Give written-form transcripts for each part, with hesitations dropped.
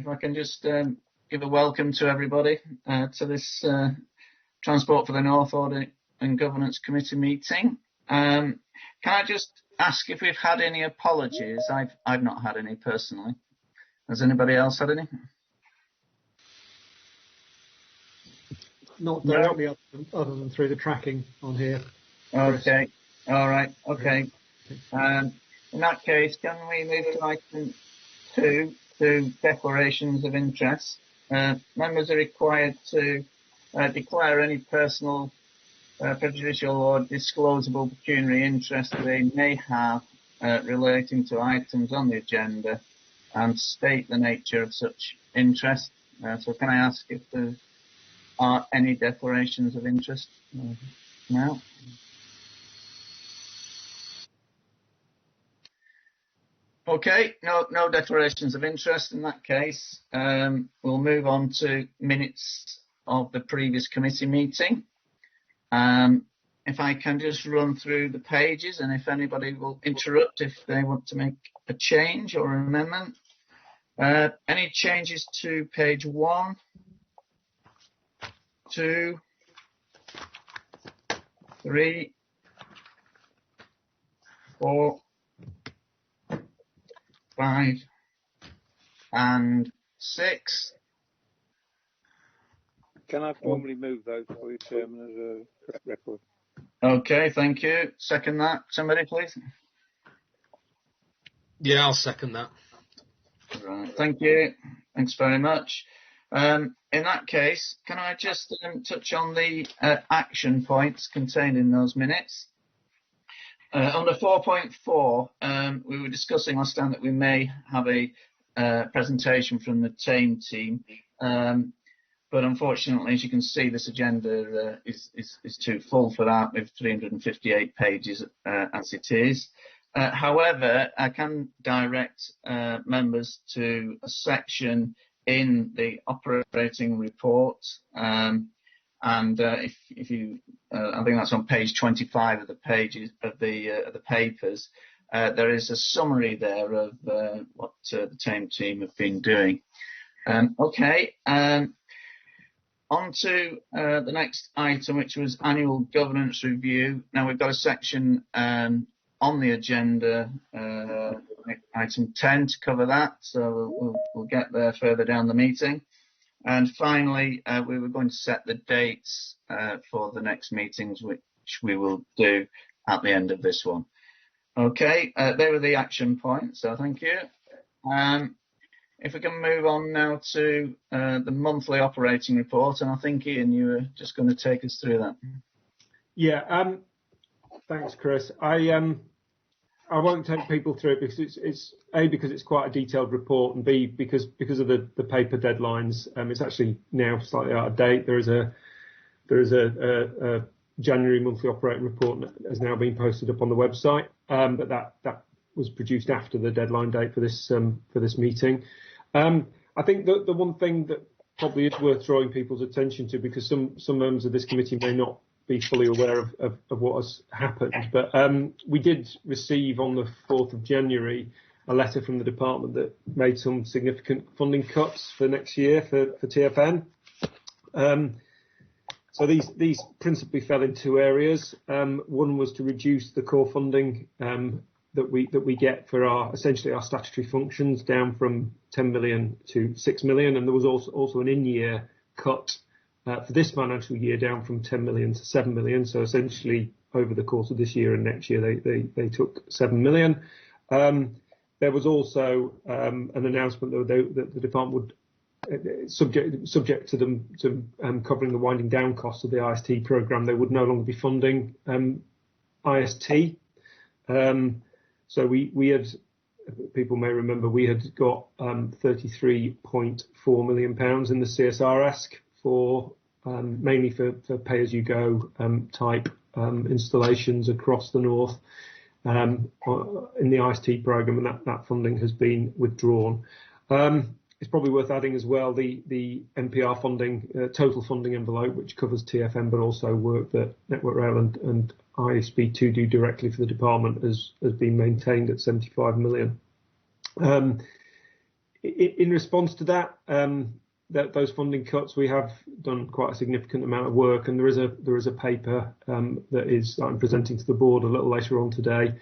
if I can just give a welcome to everybody to this Transport for the North Audit and Governance Committee meeting. Can I just ask if we've had any apologies? I've not had any personally. Has anybody else had any? Not directly, other than through the tracking on here. Okay. All right. Okay. In that case, can we move to item 2, to declarations of interest? Members are required to declare any personal, prejudicial or disclosable pecuniary interest they may have relating to items on the agenda and state the nature of such interest. So can I ask if there are any declarations of interest? No? Okay, no declarations of interest in that case. We'll move on to minutes of the previous committee meeting. If I can just run through the pages, and if anybody will interrupt if they want to make a change or an amendment. Any changes to page 1, 2, 3, 4, 5, and 6. Can I formally move those for you, Chairman, as a correct record? Okay, thank you. Second that. Somebody, please. Yeah, I'll second that. Right, thank you. Thanks very much. In that case, can I just touch on the action points contained in those minutes? Under 4.4, we were discussing last time that we may have a presentation from the TAME team, but unfortunately, as you can see, this agenda is too full for that, with 358 pages as it is. However, I can direct members to a section in the operating report, and if you, I think that's on page 25 of the pages of the papers. There is a summary there of what the TAME team have been doing. Okay, on to the next item, which was annual governance review. Now we've got a section on the agenda, item 10, to cover that, so we'll get there further down the meeting. And finally, we were going to set the dates for the next meetings, which we will do at the end of this one. Okay, they were the action points, so thank you. If we can move on now to the monthly operating report, and I think, Ian, you were just going to take us through that. Yeah, thanks, Chris. I won't take people through it because it's A, because it's quite a detailed report, and B, because of the paper deadlines. It's actually now slightly out of date. There is a January monthly operating report that has now been posted up on the website, but that was produced after the deadline date for this meeting. I think the one thing that probably is worth drawing people's attention to, because some members of this committee may not be fully aware of what has happened, but we did receive on the 4th of January a letter from the department that made some significant funding cuts for next year for TFN. So these principally fell in 2 areas. One was to reduce the core funding that we get for essentially our statutory functions, down from 10 million to 6 million, and there was also an in-year cut for this financial year, down from 10 million to 7 million. So essentially, over the course of this year and next year, they took 7 million. There was also an announcement that the department would, subject to them covering the winding down costs of the IST programme, they would no longer be funding IST. So we had, people may remember, we had got £33.4 million in the CSR-esque for mainly for pay-as-you-go type installations across the north in the IST programme, and that funding has been withdrawn. It's probably worth adding as well the NPR funding, total funding envelope, which covers TFN, but also work that Network Rail and ISB2 do directly for the department, has been maintained at 75 million. in response to that, those funding cuts, we have done quite a significant amount of work, and there is a paper that I'm presenting to the board a little later on today,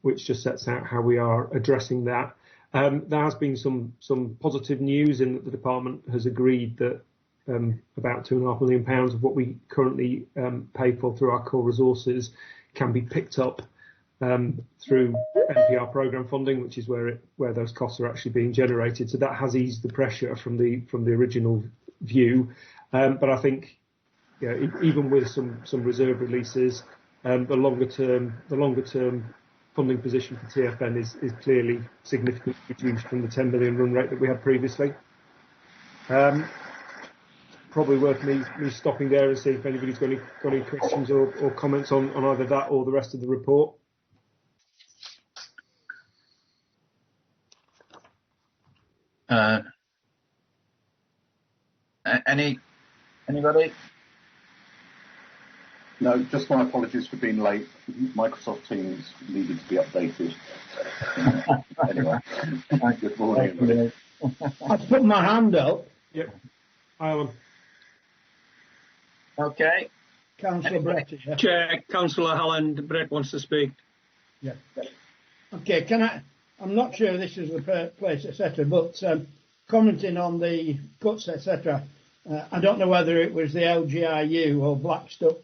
which just sets out how we are addressing that. There has been some positive news in that the department has agreed that about £2.5 million of what we currently pay for through our core resources can be picked up through NPR programme funding, which is where those costs are actually being generated. So that has eased the pressure from the original view. But I think, even with some reserve releases, the longer term funding position for TFN is clearly significantly reduced from the 10 million run rate that we had previously. Probably worth me stopping there and see if anybody's got any questions or comments on either that or the rest of the report. Anybody? No, just my apologies for being late. Microsoft Teams needed to be updated. Anyway, good morning, everybody. I've put my hand up. Yep. Alan. Okay. Councillor Brett. Yeah. Chair, Councillor Halland, Brett wants to speak. Yeah. Okay, I'm not sure this is the place, etc., but commenting on the cuts, etc., I don't know whether it was the LGIU or Blackstock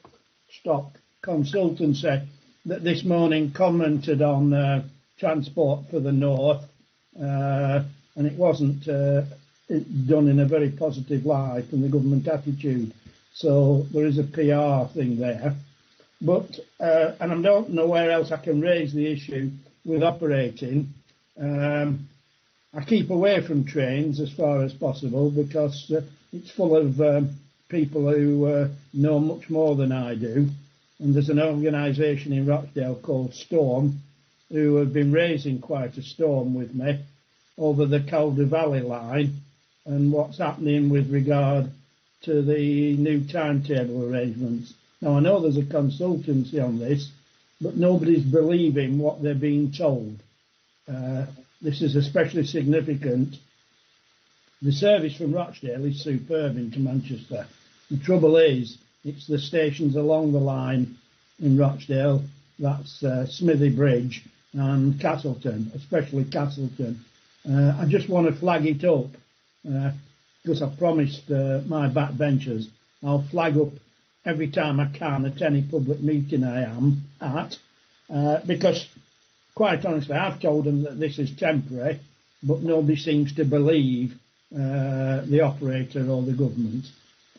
Consultancy that this morning commented on transport for the north, and it wasn't done in a very positive light and the government attitude. So there is a PR thing there. But, and I don't know where else I can raise the issue with operating. I keep away from trains as far as possible because it's full of people who know much more than I do. And there's an organisation in Rochdale called Storm who have been raising quite a storm with me over the Calder Valley line and what's happening with regard to the new timetable arrangements. Now, I know there's a consultancy on this, but nobody's believing what they're being told. This is especially significant. The service from Rochdale is superb into Manchester. The trouble is, it's the stations along the line in Rochdale, that's Smithy Bridge and Castleton, especially Castleton. I just want to flag it up, because I've promised my backbenchers I'll flag up every time I can at any public meeting I am at, because quite honestly I've told them that this is temporary, but nobody seems to believe the operator or the government.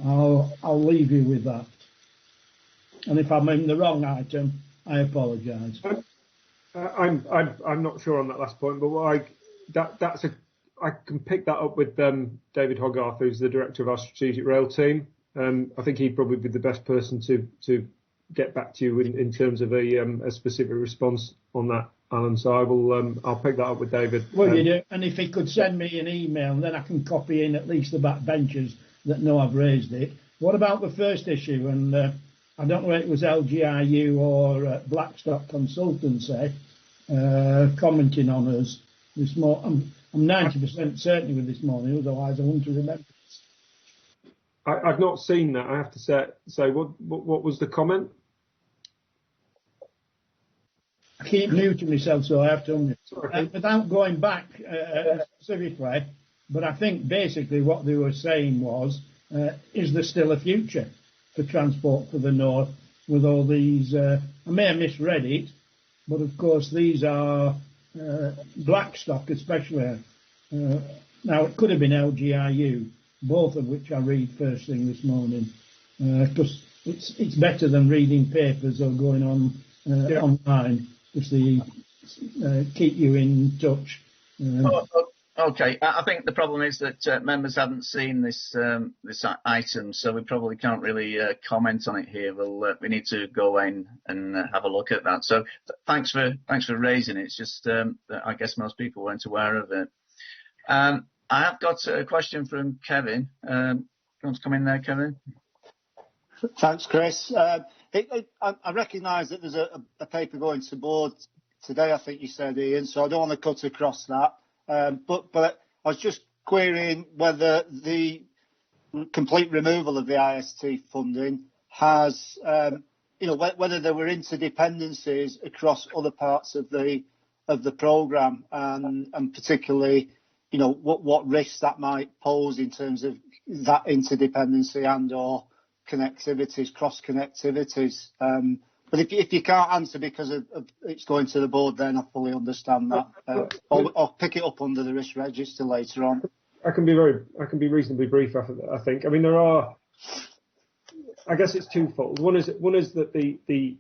I'll leave you with that. And if I'm in the wrong item, I apologise. I'm not sure on that last point, but I can pick that up with David Hogarth, who's the director of our strategic rail team. I think he'd probably be the best person to get back to you in terms of a specific response on that, Alan. So I'll pick that up with David. Well, you do, and if he could send me an email, and then I can copy in at least the backbenchers that know I've raised it. What about the first issue? And I don't know if it was LGIU or Blackstock Consultancy commenting on us this morning. I'm 90% certain with this morning, otherwise I wouldn't have remembered. I've not seen that. I have to say what was the comment? I keep muting myself, so I have to unmute. Without going back specifically, but I think basically what they were saying was, is there still a future for transport for the north with all these? I may have misread it, but of course these are Blackstock, especially. Now it could have been LGIU, both of which I read first thing this morning, because it's better than reading papers or going on online, because they keep you in touch. Okay, I think the problem is that members haven't seen this item, so we probably can't really comment on it here. We need to go in and have a look at that. So thanks for raising it. It's just that I guess most people weren't aware of it. I have got a question from Kevin. Do you want to come in there, Kevin? Thanks, Chris. I recognise that there's a paper going to board today, I think you said, Ian, so I don't want to cut across that. But I was just querying whether the complete removal of the IST funding has, whether there were interdependencies across other parts of the programme, and particularly, what risks that might pose in terms of that interdependency and/or connectivities, cross connectivities. But if you can't answer because of it's going to the board, then I fully understand that. I'll pick it up under the risk register later on. I can be reasonably brief. I think. I mean, I guess it's twofold. One is that the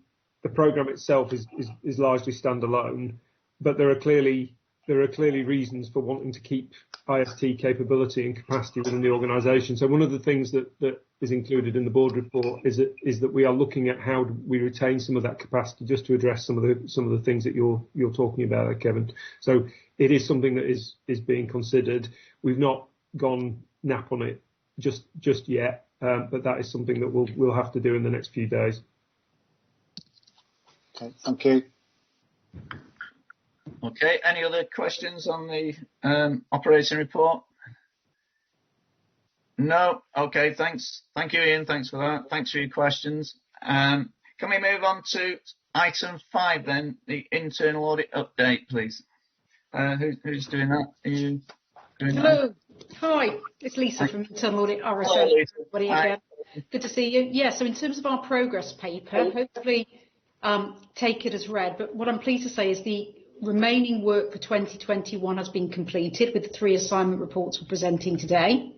programme itself is largely standalone, but there are clearly reasons for wanting to keep IST capability and capacity within the organisation. So one of the things that is included in the board report is that we are looking at how we retain some of that capacity, just to address some of the things that you're talking about, Kevin. So it is something that is being considered. We've not gone nap on it just yet, but that is something that we'll have to do in the next few days. Okay, thank you. Okay, any other questions on the operating report? No? Okay, thanks. Thank you, Ian. Thanks for that. Thanks for your questions. Can we move on to item 5 then, the internal audit update, please? Who's doing that? Are you doing Hello. that? Hi, it's Lisa from Internal Audit RSM. Hello, Lisa. Everybody again. Good to see you. Yeah, so in terms of our progress paper, hopefully take it as read, but what I'm pleased to say is the remaining work for 2021 has been completed, with the 3 assignment reports we're presenting today.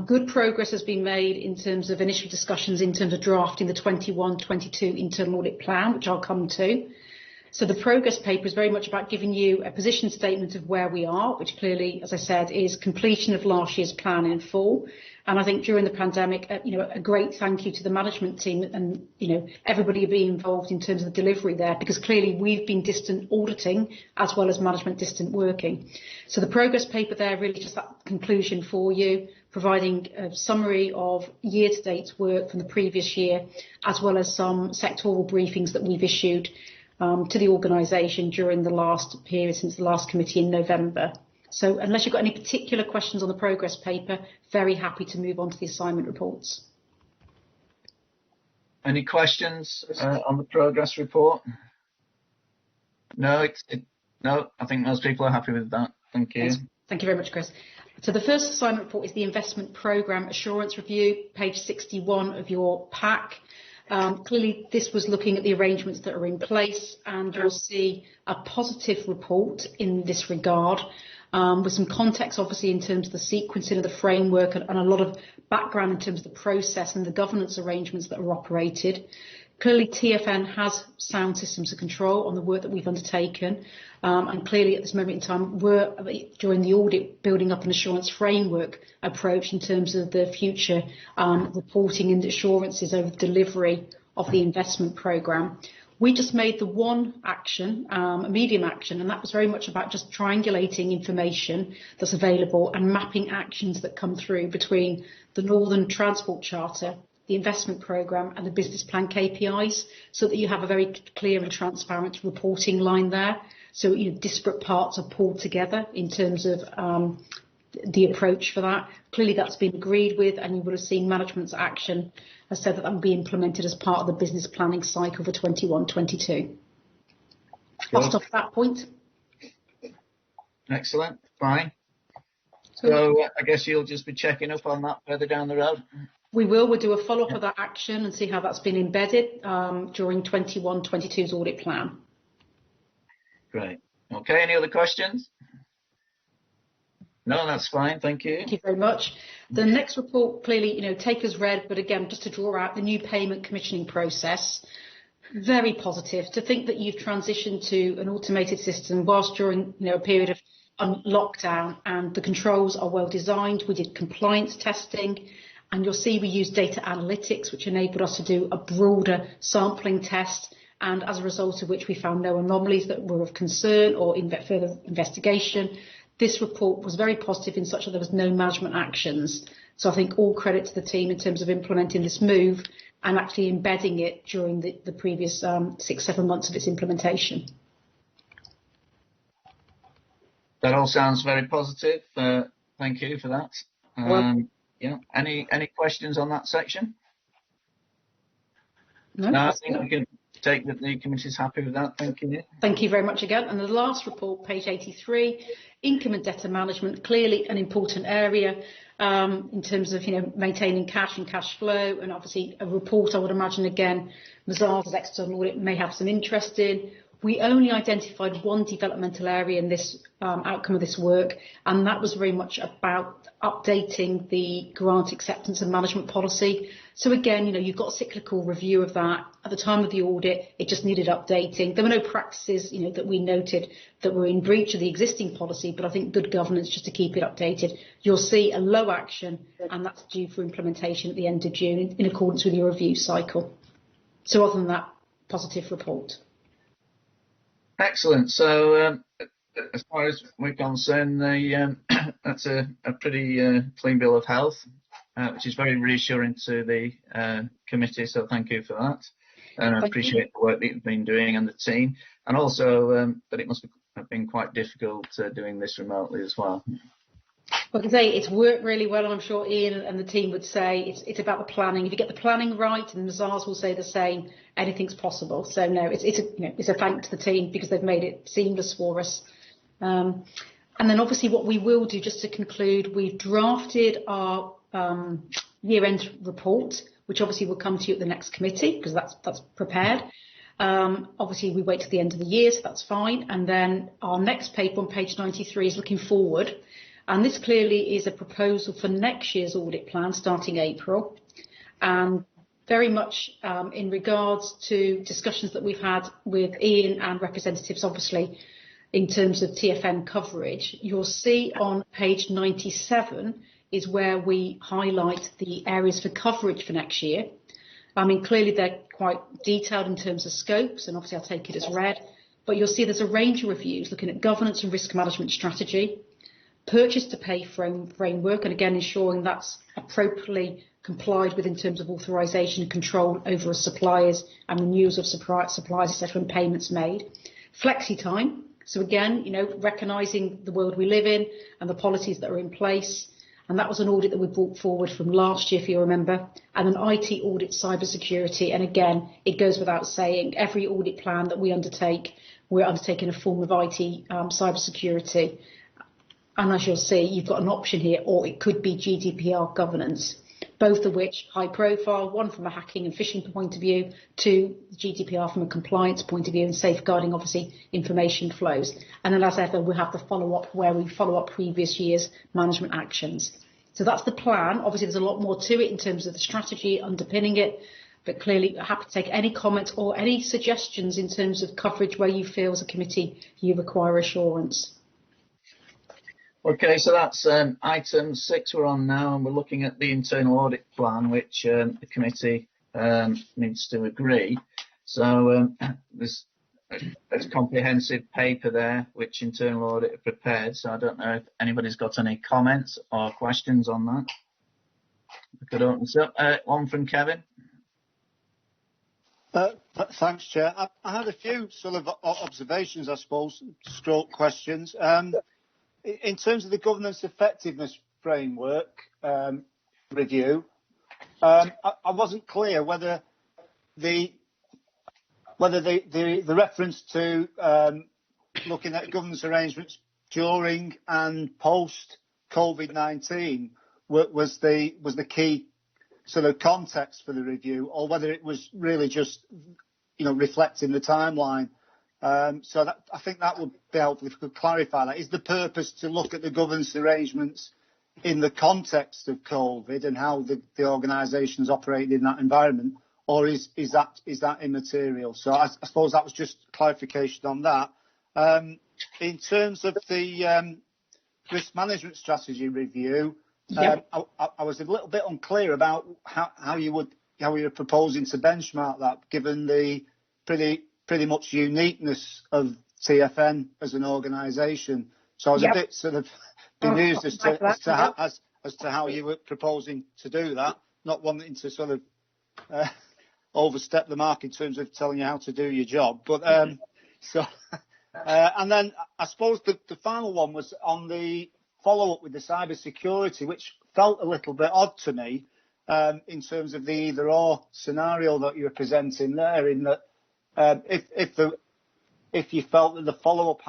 Good progress has been made in terms of initial discussions in terms of drafting the 21-22 internal audit plan, which I'll come to. So the progress paper is very much about giving you a position statement of where we are, which clearly, as I said, is completion of last year's plan in full. And I think during the pandemic, a great thank you to the management team and, everybody being involved in terms of the delivery there, because clearly we've been distant auditing as well as management distant working. So the progress paper there really just that conclusion for you, providing a summary of year-to-date work from the previous year, as well as some sectoral briefings that we've issued to the organisation during the last period since the last committee in November. So unless you've got any particular questions on the progress paper, very happy to move on to the assignment reports. Any questions on the progress report? No, no, I think most people are happy with that. Thank you. Thank you very much, Chris. So the first assignment report is the Investment Programme Assurance Review, page 61 of your pack. Clearly, this was looking at the arrangements that are in place, and you'll see a positive report in this regard, with some context, obviously, in terms of the sequencing of the framework and a lot of background in terms of the process and the governance arrangements that are operated. Clearly, TFN has sound systems of control on the work that we've undertaken, and clearly at this moment in time, we're, during the audit, building up an assurance framework approach in terms of the future reporting and assurances over the delivery of the investment programme. We just made the one action, a medium action, and that was very much about just triangulating information that's available and mapping actions that come through between the Northern Transport Charter, the investment programme and the business plan KPIs, so that you have a very clear and transparent reporting line there. So disparate parts are pulled together in terms of the approach for that. Clearly that's been agreed with, and you would have seen management's action has said that that will be implemented as part of the business planning cycle for 21-22. I'll stop at that point. Excellent, fine. So I guess you'll just be checking up on that further down the road. We'll do a follow-up of that action and see how that's been embedded during 21-22's audit plan. Great. Okay, any other questions? No, that's fine, thank you. Thank you very much. The next report, clearly, take as read, but again, just to draw out the new payment commissioning process. Very positive to think that you've transitioned to an automated system whilst during a period of lockdown, and the controls are well designed. We did compliance testing, and you'll see we used data analytics, which enabled us to do a broader sampling test, and as a result of which we found no anomalies that were of concern or further investigation. This report was very positive in such that there was no management actions. So I think all credit to the team in terms of implementing this move and actually embedding it during the previous 6-7 months of its implementation. That all sounds very positive. Thank you for that. Yeah. Any questions on that section? No, I think we can take that the committee's happy with that. Thank you. Thank you very much again. And the last report, page 83, income and debtor management, clearly an important area in terms of maintaining cash and cash flow, and obviously a report I would imagine again Mazars' external audit may have some interest in. We only identified one developmental area in this outcome of this work, and that was very much about updating the grant acceptance and management policy. So again, you've got a cyclical review of that. At the time of the audit, it just needed updating. There were no practices, that we noted that were in breach of the existing policy, but I think good governance just to keep it updated. You'll see a low action, and that's due for implementation at the end of June in accordance with your review cycle. So other than that, positive report. Excellent. So as far as we're concerned, that's a pretty clean bill of health, which is very reassuring to the committee. So thank you for that. And I appreciate the work that you've been doing and the team, and also that it must have been quite difficult doing this remotely as well. Well, I can say it's worked really well, and I'm sure Ian and the team would say it's about the planning. If you get the planning right, and Mazars will say the same, anything's possible. So no, it's a thank to the team because they've made it seamless for us. And then obviously what we will do, just to conclude, we've drafted our year-end report, which obviously will come to you at the next committee because that's prepared. Obviously we wait till the end of the year, so that's fine. And then our next paper on page 93 is looking forward. And this clearly is a proposal for next year's audit plan starting April, and very much in regards to discussions that we've had with Ian and representatives, obviously, in terms of TFN coverage. You'll see on page 97 is where we highlight the areas for coverage for next year. I mean, clearly they're quite detailed in terms of scopes, and obviously I'll take it as read, but you'll see there's a range of reviews looking at governance and risk management strategy, purchase to pay framework, and again ensuring that's appropriately complied with in terms of authorisation and control over suppliers and renewals of suppliers, etc., and payments made. Flexi time, so again, recognising the world we live in and the policies that are in place, and that was an audit that we brought forward from last year, if you remember, and an IT audit cybersecurity, and again, it goes without saying, every audit plan that we undertake, we're undertaking a form of IT cybersecurity. And as you'll see, you've got an option here, or it could be GDPR governance, both of which high profile, one from a hacking and phishing point of view, two, GDPR from a compliance point of view, and safeguarding, obviously, information flows. And then as ever, we'll have the follow-up where we follow up previous year's management actions. So that's the plan. Obviously, there's a lot more to it in terms of the strategy underpinning it, but clearly happy to take any comments or any suggestions in terms of coverage where you feel as a committee you require assurance. Okay, so that's item 6 we're on now, and we're looking at the internal audit plan, which the committee needs to agree. So there's a comprehensive paper there, which internal audit have prepared. So I don't know if anybody's got any comments or questions on that. I could open this up. One from Kevin. Thanks, Chair. I had a few sort of observations, I suppose, stroke questions. In terms of the governance effectiveness framework review, I wasn't clear whether the reference to looking at governance arrangements during and post COVID-19 was the key sort of context for the review, or whether it was really just reflecting the timeline. So I think that would be helpful if you could clarify that. Is the purpose to look at the governance arrangements in the context of COVID and how the organisations operated in that environment, or is that immaterial? So I suppose that was just clarification on that. In terms of the risk management strategy review, I was a little bit unclear about how you were proposing to benchmark that, given the pretty much uniqueness of TFN as an organisation. So I was a bit sort of bemused as to how you were proposing to do that, not wanting to sort of overstep the mark in terms of telling you how to do your job. But so And then I suppose the final one was on the follow-up with the cyber security, which felt a little bit odd to me in terms of the either-or scenario that you were presenting there, in that if you felt that the follow-up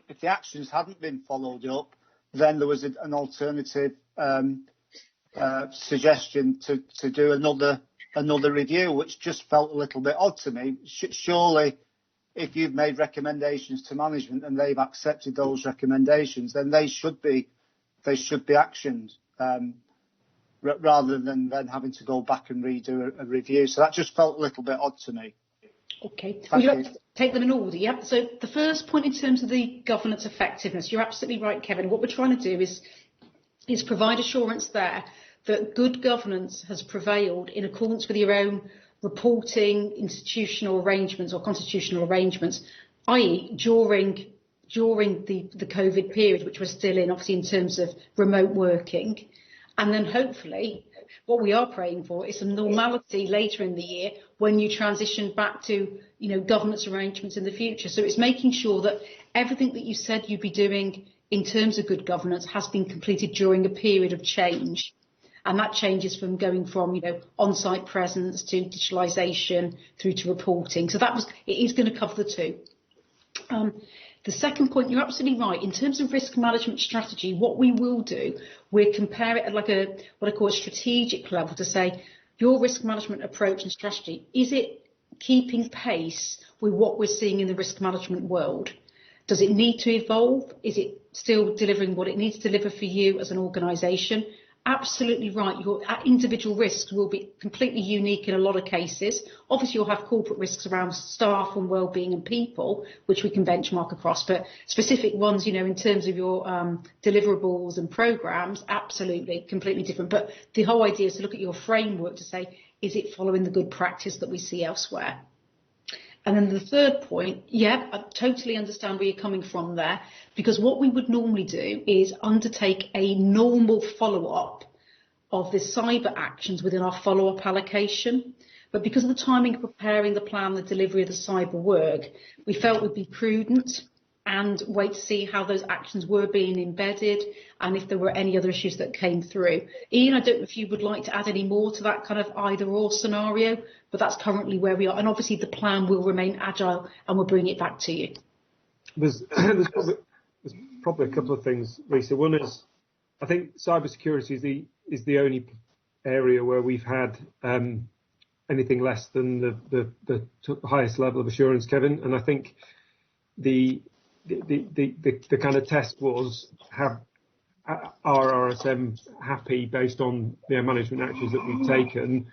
if the actions hadn't been followed up, then there was an alternative suggestion to do another review, which just felt a little bit odd to me. Surely, if you've made recommendations to management and they've accepted those recommendations, then they should be actioned, rather than then having to go back and redo a review. So that just felt a little bit odd to me. Okay. Would you like to take them in order? Yeah. So the first point in terms of the governance effectiveness, you're absolutely right, Kevin. What we're trying to do is provide assurance there that good governance has prevailed in accordance with your own reporting, institutional arrangements or constitutional arrangements, i.e. during the COVID period, which we're still in, obviously in terms of remote working. And then hopefully what we are praying for is some normality later in the year when you transition back to, governance arrangements in the future. So it's making sure that everything that you said you'd be doing in terms of good governance has been completed during a period of change. And that changes from going from, on-site presence to digitalisation through to reporting. So it is going to cover the two. The second point, you're absolutely right. In terms of risk management strategy, what we will do, we'll compare it at what I call a strategic level to say, your risk management approach and strategy, is it keeping pace with what we're seeing in the risk management world? Does it need to evolve? Is it still delivering what it needs to deliver for you as an organisation? Absolutely right. Your individual risks will be completely unique in a lot of cases. Obviously, you'll have corporate risks around staff and well-being and people, which we can benchmark across. But specific ones, in terms of your deliverables and programs, absolutely, completely different. But the whole idea is to look at your framework to say, is it following the good practice that we see elsewhere? And then the third point, I totally understand where you're coming from there, because what we would normally do is undertake a normal follow-up of the cyber actions within our follow-up allocation. But because of the timing of preparing the plan, the delivery of the cyber work, we felt it would be prudent and wait to see how those actions were being embedded and if there were any other issues that came through. Ian, I don't know if you would like to add any more to that kind of either-or scenario, but that's currently where we are. And obviously the plan will remain agile and we'll bring it back to you. There's probably a couple of things, Lisa. One is, I think cybersecurity is the only area where we've had anything less than the highest level of assurance, Kevin. And I think the kind of test was, are RSM happy based on the management actions that we've taken,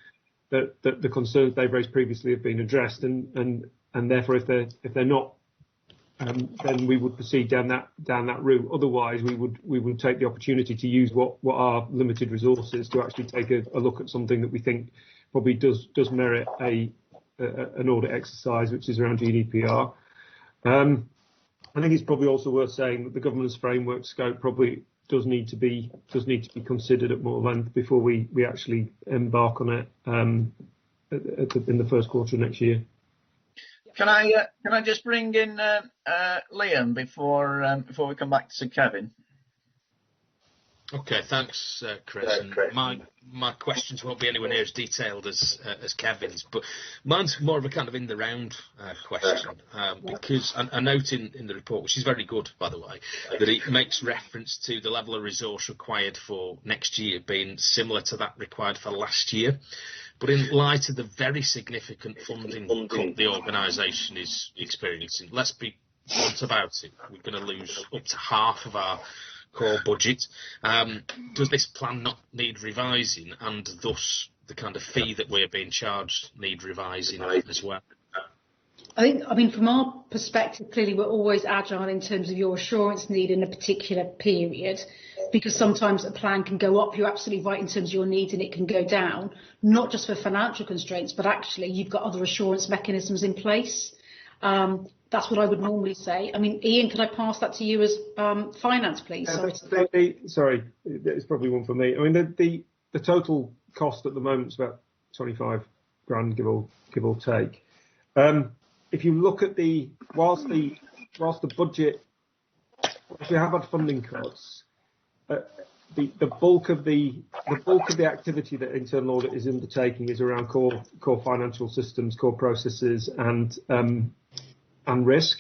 that the concerns they've raised previously have been addressed, and therefore if they're not, then we would proceed down that route. Otherwise, we would take the opportunity to use what are limited resources to actually take a look at something that we think probably does merit an audit exercise, which is around GDPR. I think it's probably also worth saying that the governance framework scope probably does need to be considered at more length before we actually embark on it in the first quarter of next year. Can I just bring in Liam before we come back to Kevin? Okay, thanks, Chris. And my questions won't be anywhere near as detailed as Kevin's, but mine's more of a kind of in the round question, because I note in the report, which is very good, by the way, that it makes reference to the level of resource required for next year being similar to that required for last year. But in light of the very significant funding cut the organisation is experiencing, let's be blunt about it, we're going to lose up to half of our core budget. Does this plan not need revising, and thus the kind of fee that we're being charged need revising as well? I mean, from our perspective, clearly we're always agile in terms of your assurance need in a particular period, because sometimes a plan can go up, you're absolutely right, in terms of your needs, and it can go down, not just for financial constraints, but actually you've got other assurance mechanisms in place. That's what I would normally say. I mean, Ian, could I pass that to you as finance, please? Sorry, it's probably one for me. I mean, the total cost at the moment is about 25 grand, give or take. If you look at whilst the whilst the budget, whilst we have had funding cuts, the bulk of the activity that internal audit is undertaking is around core financial systems, core processes, and risk.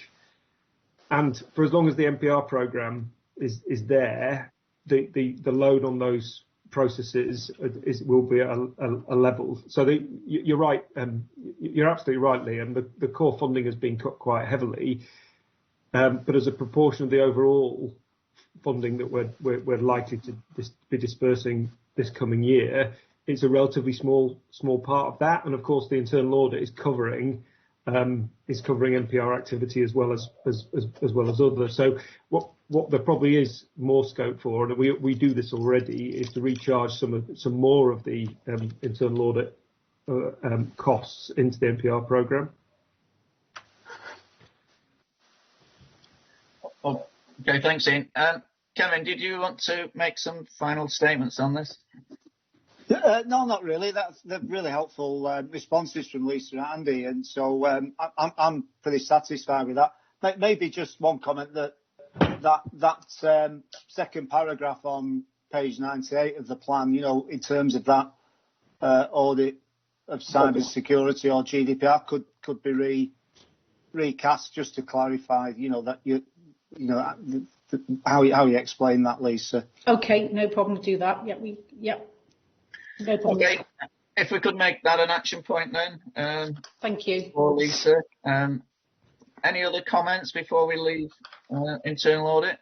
And for as long as the MPR programme is there, the load on those processes will be at a level. So you're right. You're absolutely right, Liam. The core funding has been cut quite heavily, but as a proportion of the overall funding that we're likely to be dispersing this coming year, it's a relatively small part of that. And of course, the internal audit is covering NPR activity as well as others. So what there probably is more scope for, and we do this already, is to recharge some more of the internal audit costs into the NPR programme. Okay, thanks, Ian. Kevin, did you want to make some final statements on this? No, not really. They're really helpful responses from Lisa and Andy, and so I'm pretty satisfied with that. Maybe just one comment that second paragraph on page 98 of the plan, in terms of that audit of cyber security or GDPR could be recast, just to clarify, that how you explain that, Lisa. Okay, no problem to do that. Yep. No problem. Okay, if we could make that an action point then. Thank you. For Lisa. Any other comments before we leave internal audit?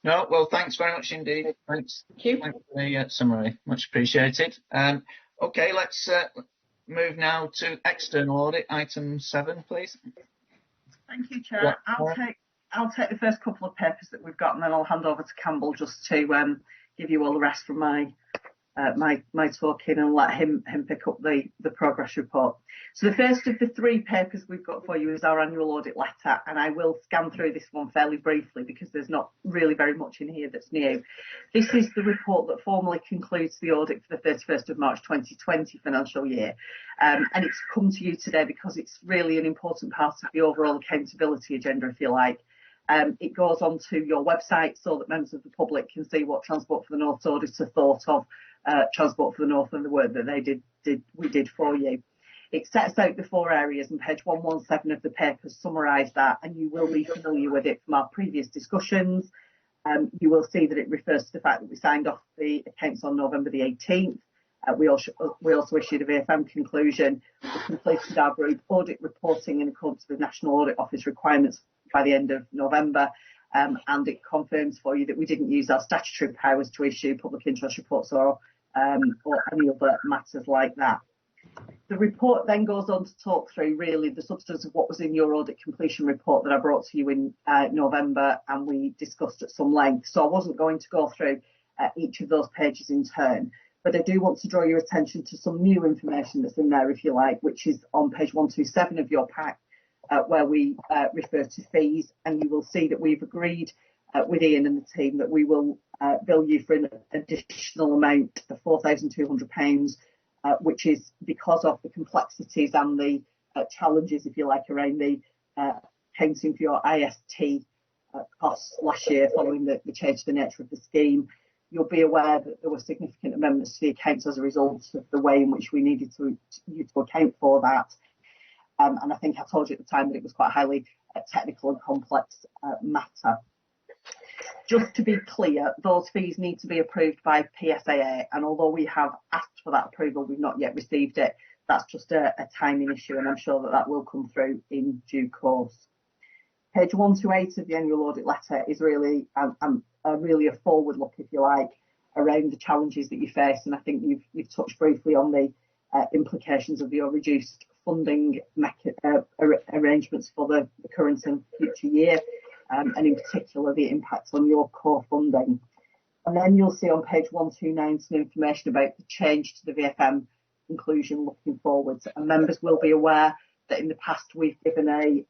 No? Well, thanks very much indeed. Thanks. Thank you. Thanks for the summary. Much appreciated. Okay, let's move now to external audit. Item 7, please. Thank you, Chair. I'll take the first couple of papers that we've got, and then I'll hand over to Campbell just to give you all the rest from my talking, and let him pick up the progress report. So the first of the 3 papers we've got for you is our annual audit letter, and I will scan through this one fairly briefly because there's not really very much in here that's new. This is the report that formally concludes the audit for the 31st of March 2020 financial year, and it's come to you today because it's really an important part of the overall accountability agenda, if you like. It goes onto your website so that members of the public can see what Transport for the North's auditor thought of Transport for the North and the work that we did for you. It sets out the 4 areas, and page 117 of the papers summarise that, and you will be familiar with it from our previous discussions. You will see that it refers to the fact that we signed off the accounts on November the 18th. We also issued a VFM conclusion. We completed our group audit reporting in accordance with National Audit Office requirements by the end of November, and it confirms for you that we didn't use our statutory powers to issue public interest reports or any other matters like that. The report then goes on to talk through really the substance of what was in your audit completion report that I brought to you in November, and we discussed at some length. So I wasn't going to go through each of those pages in turn, but I do want to draw your attention to some new information that's in there, if you like, which is on page 127 of your pack, where we refer to fees, and you will see that we've agreed with Ian and the team that we will bill you for an additional amount of £4,200, which is because of the complexities and the challenges, if you like, around the accounting for your IST costs last year following the change to the nature of the scheme. You'll be aware that there were significant amendments to the accounts as a result of the way in which we needed you to account for that. And I think I told you at the time that it was quite a highly technical and complex matter. Just to be clear, those fees need to be approved by PSAA, and although we have asked for that approval, we've not yet received it. That's just a timing issue, and I'm sure that will come through in due course. Page 128 of the annual audit letter is really a forward look, if you like, around the challenges that you face, and I think you've touched briefly on the implications of your reduced funding arrangements for the current and future year, and in particular the impact on your core funding. And then you'll see on page 129 some information about the change to the VFM inclusion looking forwards. And members will be aware that in the past we've given a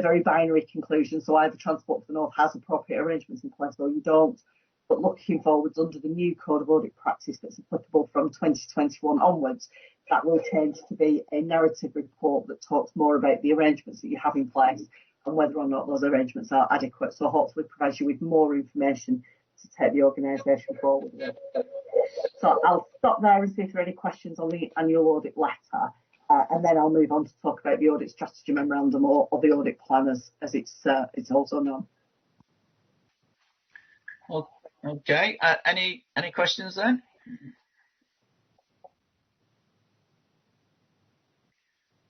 very binary conclusion, so either Transport for the North has appropriate arrangements in place or you don't. But looking forwards under the new Code of Audit Practice that's applicable from 2021 onwards, that will change to be a narrative report that talks more about the arrangements that you have in place and whether or not those arrangements are adequate. So hopefully provides you with more information to take the organisation forward with. So I'll stop there and see if there are any questions on the annual audit letter, and then I'll move on to talk about the audit strategy memorandum or the audit plan as it's also known. Well, okay. Any questions then?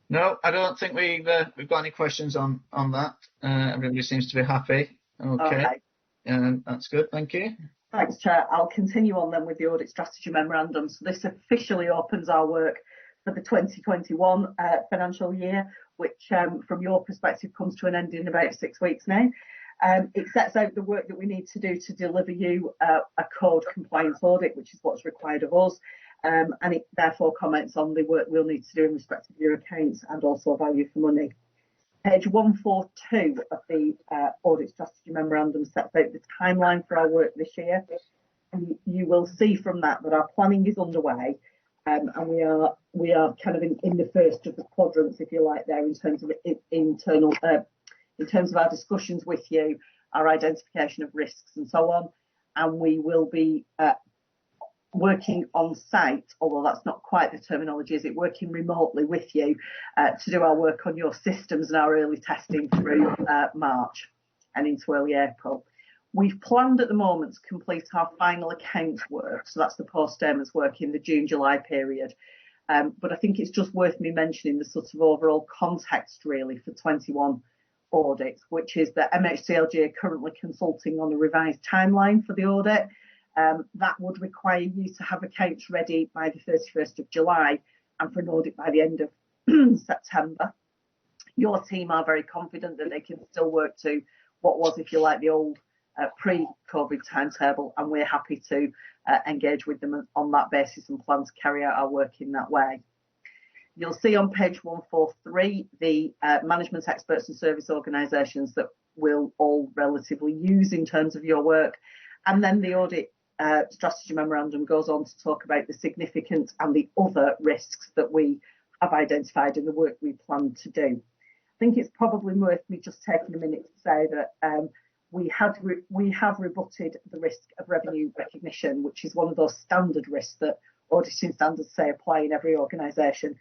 No, I don't think we've got any questions on that. Everybody seems to be happy. Okay. That's good. Thank you. Thanks, Chair. I'll continue on then with the audit strategy memorandum. So this officially opens our work for the 2021 financial year, which from your perspective comes to an end in about 6 weeks now. It sets out the work that we need to do to deliver you a code compliance audit, which is what's required of us. And it therefore comments on the work we'll need to do in respect of your accounts and also value for money. Page 142 of the audit strategy memorandum sets out the timeline for our work this year. And you will see from that our planning is underway, and we are kind of in the first of the quadrants, if you like, there in terms of internal, in terms of our discussions with you, our identification of risks and so on. And we will be working on site, although that's not quite the terminology, is it, working remotely with you to do our work on your systems and our early testing through March and into early April. We've planned at the moment to complete our final accounts work, so that's the post-statements work in the June-July period. But I think it's just worth me mentioning the sort of overall context really for 21 audits, which is that MHCLG are currently consulting on a revised timeline for the audit. That would require you to have accounts ready by the 31st of July and for an audit by the end of September. Your team are very confident that they can still work to what was, if you like, the old pre-COVID timetable, and we're happy to engage with them on that basis and plan to carry out our work in that way. You'll see on page 143 the management experts and service organisations that we'll all relatively use in terms of your work, and then the audit strategy memorandum goes on to talk about the significant and the other risks that we have identified in the work we plan to do. I think it's probably worth me just taking a minute to say that we have rebutted the risk of revenue recognition, which is one of those standard risks that auditing standards say apply in every organisation.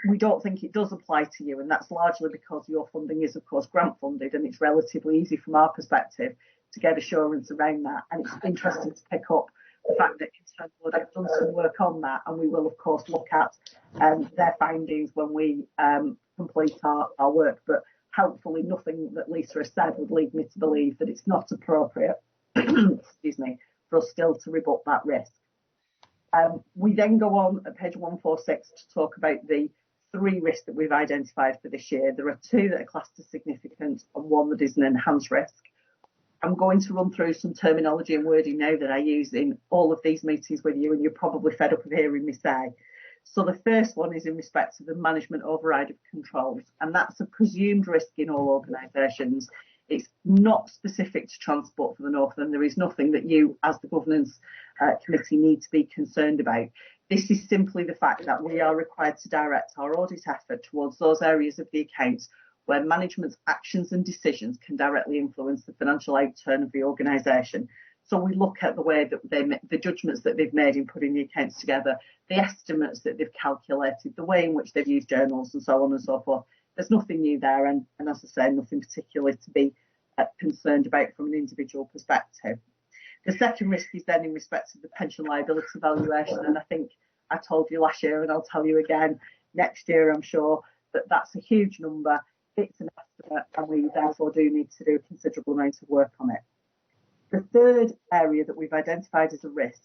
We don't think it does apply to you, and that's largely because your funding is, of course, grant funded, and it's relatively easy from our perspective to get assurance around that. And it's interesting to pick up the fact that Internal Audit have done some work on that, and we will, of course, look at their findings when we complete our work. But helpfully, nothing that Lisa has said would lead me to believe that it's not appropriate, excuse me, for us still to rebut that risk. We then go on at page 146 to talk about the 3 risks that we've identified for this year. There are 2 that are classed as significant and 1 that is an enhanced risk. I'm going to run through some terminology and wording now that I use in all of these meetings with you, and you're probably fed up of hearing me say. So the first one is in respect to the management override of controls, and that's a presumed risk in all organisations. It's not specific to Transport for the North, and there is nothing that you, as the Governance Committee, need to be concerned about. This is simply the fact that we are required to direct our audit effort towards those areas of the accounts where management's actions and decisions can directly influence the financial outturn of the organisation. So we look at the way that the judgments that they've made in putting the accounts together, the estimates that they've calculated, the way in which they've used journals and so on and so forth. There's nothing new there, and as I say, nothing particularly to be concerned about from an individual perspective. The second risk is then in respect of the pension liability valuation, and I think I told you last year, and I'll tell you again next year, I'm sure, that that's a huge number. It's an estimate, and we therefore do need to do a considerable amount of work on it. The third area that we've identified as a risk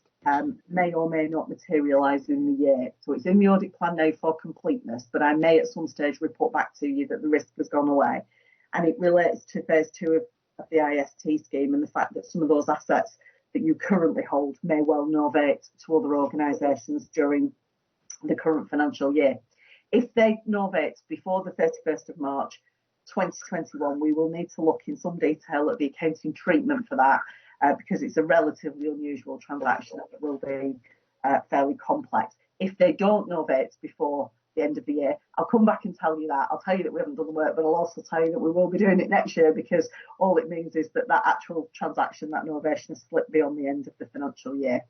may or may not materialise in the year. So it's in the audit plan now for completeness, but I may at some stage report back to you that the risk has gone away. And it relates to phase 2 of the IST scheme and the fact that some of those assets that you currently hold may well novate to other organisations during the current financial year. If they novate before the 31st of March 2021, we will need to look in some detail at the accounting treatment for that because it's a relatively unusual transaction and it will be fairly complex. If they don't novate before the end of the year, I'll come back and tell you that. I'll tell you that we haven't done the work, but I'll also tell you that we will be doing it next year, because all it means is that actual transaction, that novation, has slipped beyond the end of the financial year.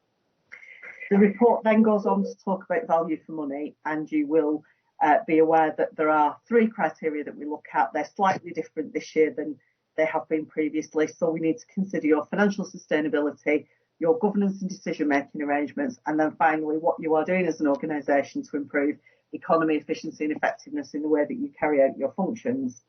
The report then goes on to talk about value for money, and you will be aware that there are 3 criteria that we look at. They're slightly different this year than they have been previously. So we need to consider your financial sustainability, your governance and decision-making arrangements, and then finally what you are doing as an organisation to improve economy, efficiency and effectiveness in the way that you carry out your functions.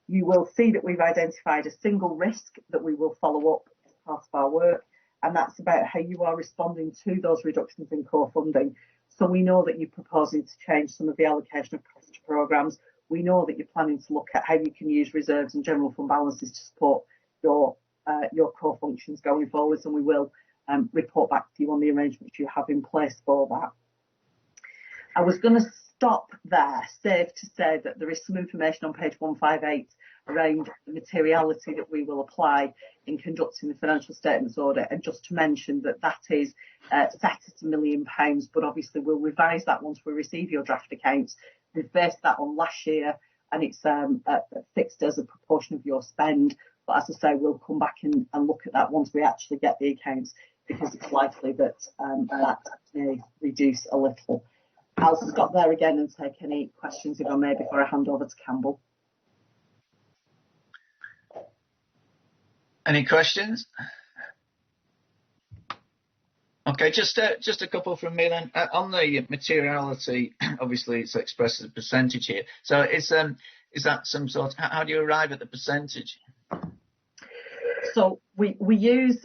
You will see that we've identified a single risk that we will follow up as part of our work, and that's about how you are responding to those reductions in core funding. So we know that you're proposing to change some of the allocation of cost to programmes. We know that you're planning to look at how you can use reserves and general fund balances to support your core functions going forwards, and we will report back to you on the arrangements you have in place for that. I was going to stop there, safe to say that there is some information on page 158 around the materiality that we will apply in conducting the financial statements audit, and just to mention that that is set at £1 million, but obviously we'll revise that once we receive your draft accounts. We've based that on last year, and it's fixed as a proportion of your spend, but as I say, we'll come back and look at that once we actually get the accounts, because it's likely that that may reduce a little. I'll stop there again and take any questions, if I may, before I hand over to Campbell. Any questions? Okay, just a couple from me then. On the materiality, obviously it's expressed as a percentage here. So is that some sort? How do you arrive at the percentage? So we use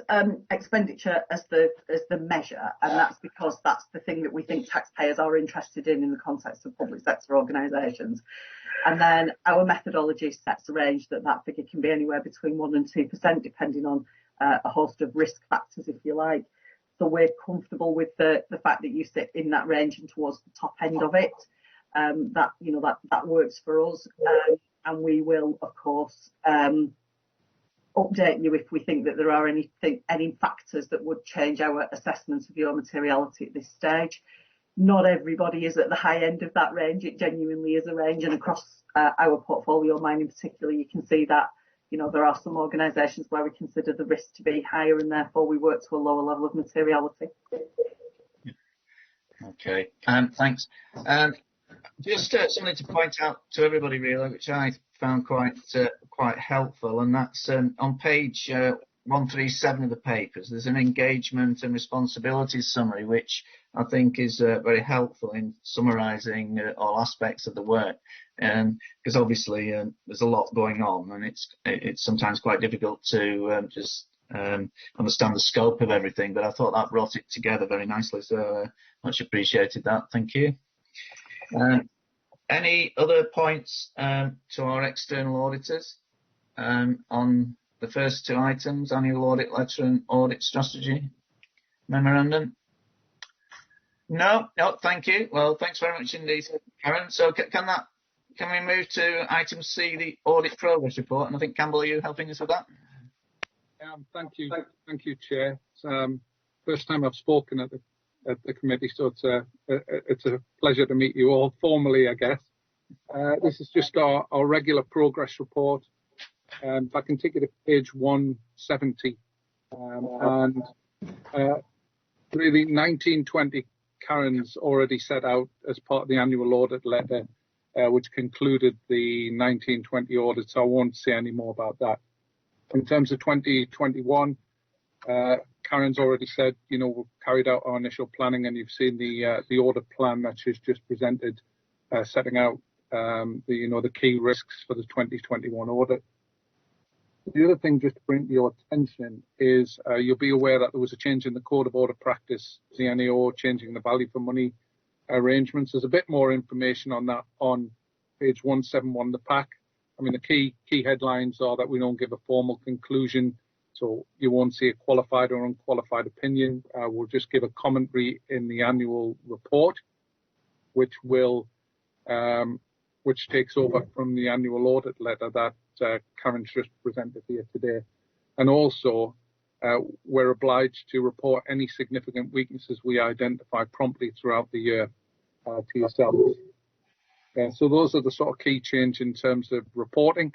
expenditure as the measure, and that's because that's the thing that we think taxpayers are interested in the context of public sector organisations. And then our methodology sets a range that figure can be anywhere between 1% and 2%, depending on a host of risk factors, if you like. So we're comfortable with the fact that you sit in that range and towards the top end of it. That works for us, and we will, of course, update you if we think that there are any factors that would change our assessment of your materiality at this stage. Not everybody is at the high end of that range. It genuinely is a range, and across our portfolio, mine in particular, you can see that there are some organisations where we consider the risk to be higher, and therefore we work to a lower level of materiality. Okay, thanks. Just something to point out to everybody, really, which I found quite helpful, and that's on page 137 of the papers. There's an engagement and responsibilities summary, which I think is very helpful in summarising all aspects of the work, because obviously there's a lot going on, and it's sometimes quite difficult to just understand the scope of everything. But I thought that brought it together very nicely, so much appreciated that. Thank you. Any other points to our external auditors on the first 2 items, annual audit letter and audit strategy memorandum? No, thank you. Well, thanks very much indeed, Karen. So can we move to item C, the audit progress report? And I think, Campbell, are you helping us with that? Thank you, Chair. It's first time I've spoken at the committee, so it's a pleasure to meet you all formally, I guess. This is just our regular progress report. If I can take you to page 170, and really 1920 Karen's already set out as part of the annual audit letter, which concluded the 1920 audit, so I won't say any more about that. In terms of 2021, Karen's already said, we've carried out our initial planning, and you've seen the audit plan that she's just presented, setting out the key risks for the 2021 audit. The other thing just to bring to your attention is you'll be aware that there was a change in the Code of Audit Practice, CNAO, changing the value for money arrangements. There's a bit more information on that on page 171 of the pack. I mean, the key headlines are that we don't give a formal conclusion, so you won't see a qualified or unqualified opinion. We'll just give a commentary in the annual report, which takes over from the annual audit letter that Karen's just presented here today. And also, we're obliged to report any significant weaknesses we identify promptly throughout the year to yourselves. So those are the sort of key change in terms of reporting.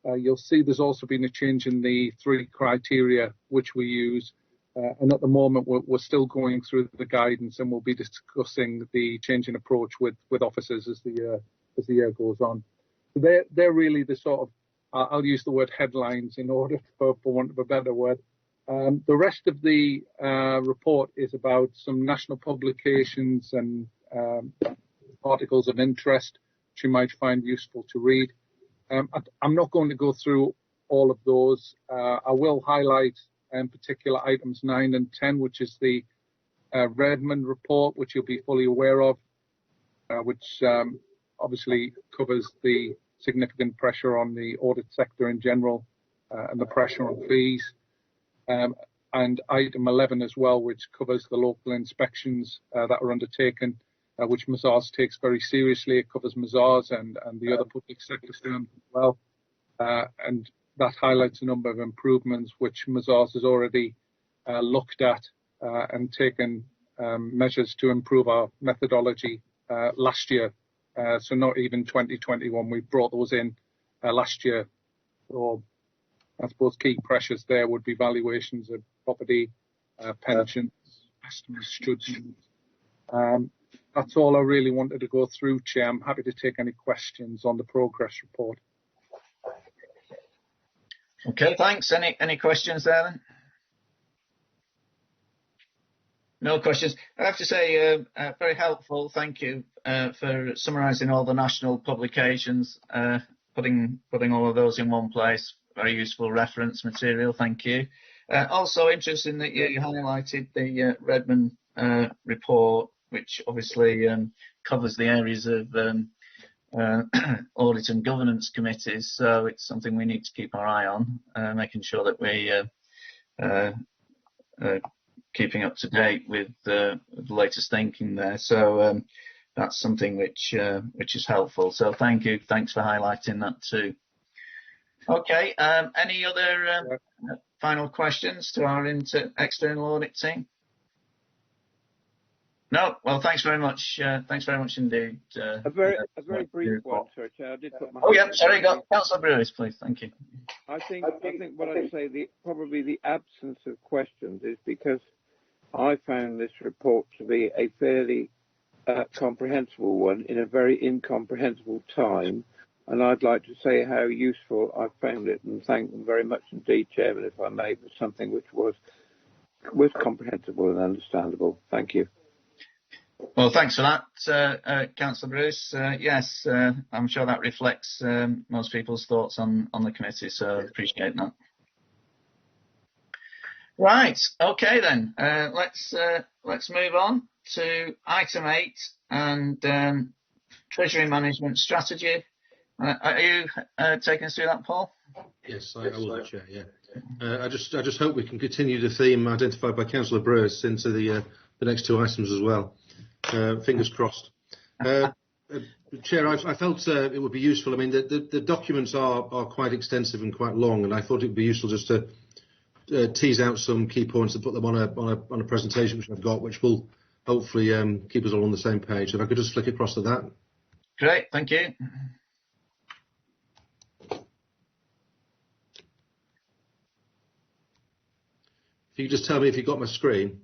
You'll see there's also been a change in the 3 criteria which we use, and at the moment we're still going through the guidance, and we'll be discussing the change in approach with officers as the year goes on. So they're really the sort of, I'll use the word headlines in order for want of a better word. The rest of the report is about some national publications and articles of interest which you might find useful to read. I'm not going to go through all of those. I will highlight in particular items 9 and 10, which is the Redmond report, which you'll be fully aware of, which obviously covers the significant pressure on the audit sector in general and the pressure on fees. And item 11 as well, which covers the local inspections that are undertaken, which Mazars takes very seriously. It covers Mazars and the other public sector firms as well. And that highlights a number of improvements which Mazars has already looked at and taken measures to improve our methodology last year. So not even 2021, we brought those in last year. So I suppose key pressures there would be valuations of property, pensions, estimates, judgments. That's all I really wanted to go through, Chair. I'm happy to take any questions on the progress report. Okay, thanks. Any questions there then? No questions. I have to say, very helpful. Thank you for summarising all the national publications, putting all of those in one place. Very useful reference material. Thank you. Also interesting that you highlighted the Redmond report, which obviously covers the areas of audit and governance committees. So it's something we need to keep our eye on, making sure that we keeping up to date with the latest thinking there. So that's something which is helpful. So thank you. Thanks for highlighting that too. Okay. Any other final questions to our external audit team? No. Well, thanks very much. Thanks very much indeed. A very brief one, sir. I did put my. Oh yeah. Sorry, go, Councillor Brewis, please. Thank you. I think what I'd say probably the absence of questions is because I found this report to be a fairly comprehensible one in a very incomprehensible time, and I'd like to say how useful I found it and thank them very much indeed, Chairman, if I may, for something which was comprehensible and understandable. Thank you. Well, thanks for that, Councillor Bruce. Yes, I'm sure that reflects most people's thoughts on the committee, so I appreciate that. Right, okay then. Let's move on to item 8 and Treasury Management Strategy. Are you taking us through that, Paul? Yes, I will, Chair. Yeah. I just hope we can continue the theme identified by Councillor Bruce into the next 2 items as well. Fingers crossed. Chair, I felt it would be useful. I mean, the documents are quite extensive and quite long, and I thought it would be useful just to tease out some key points and put them on a presentation which I've got, which will hopefully keep us all on the same page. If I could just flick across to that. Great, thank you. If you could just tell me if you got my screen.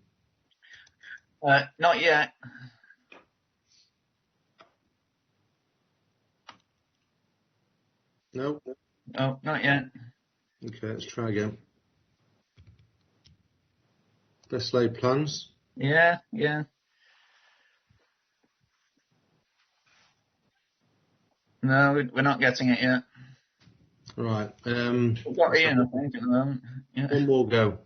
Not yet. No? No, not yet. Okay, let's try again. Best laid plans? Yeah. No, we're not getting it yet. Right. We've got Ian, I think, at the moment. Yeah. One more go.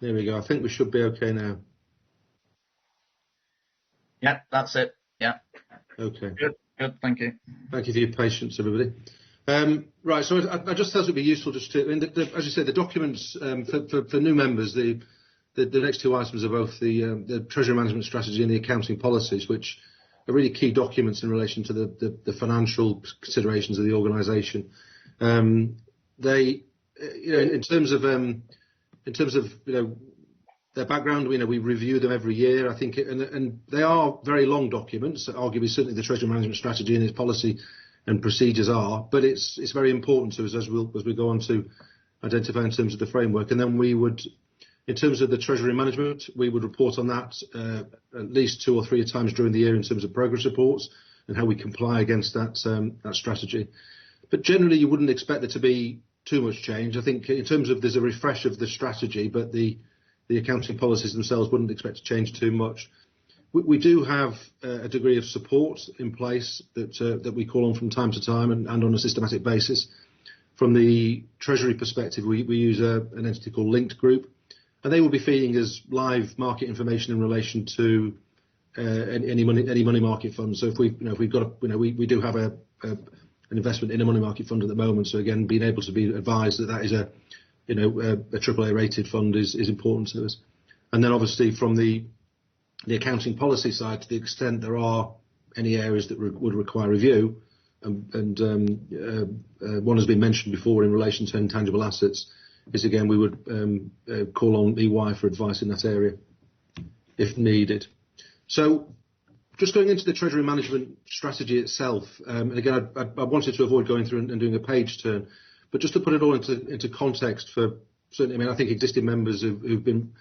There we go. I think we should be okay now. Yeah, that's it. Yeah. Okay. Good. Thank you. Thank you for your patience, everybody. Right. So I just thought it would be useful just to, as you said, the documents for new members, the next 2 items are both the Treasury Management Strategy and the accounting policies, which are really key documents in relation to the financial considerations of the organisation. They, in terms of in terms of their background, we review them every year. I think, and they are very long documents. Arguably, certainly the Treasury Management Strategy and its policy and procedures are, but it's very important to us as we go on to identify in terms of the framework. And then we would, in terms of the Treasury Management, we would report on that at least 2 or 3 times during the year in terms of progress reports and how we comply against that strategy. But generally, you wouldn't expect there to be too much change. I think in terms of there's a refresh of the strategy, but the accounting policies themselves wouldn't expect to change too much. We do have a degree of support in place that we call on from time to time and on a systematic basis. From the Treasury perspective, we use an entity called Linked Group, and they will be feeding us live market information in relation to any money market funds. So if we do have an investment in a money market fund at the moment. So again, being able to be advised that is a AAA rated fund is important to us. And then obviously from the accounting policy side, to the extent there are any areas that would require review, and one has been mentioned before in relation to intangible assets, is again we would call on EY for advice in that area if needed. So just going into the Treasury Management Strategy itself, and again I wanted to avoid going through and doing a page turn, but just to put it all into context for certainly, I think existing members who've been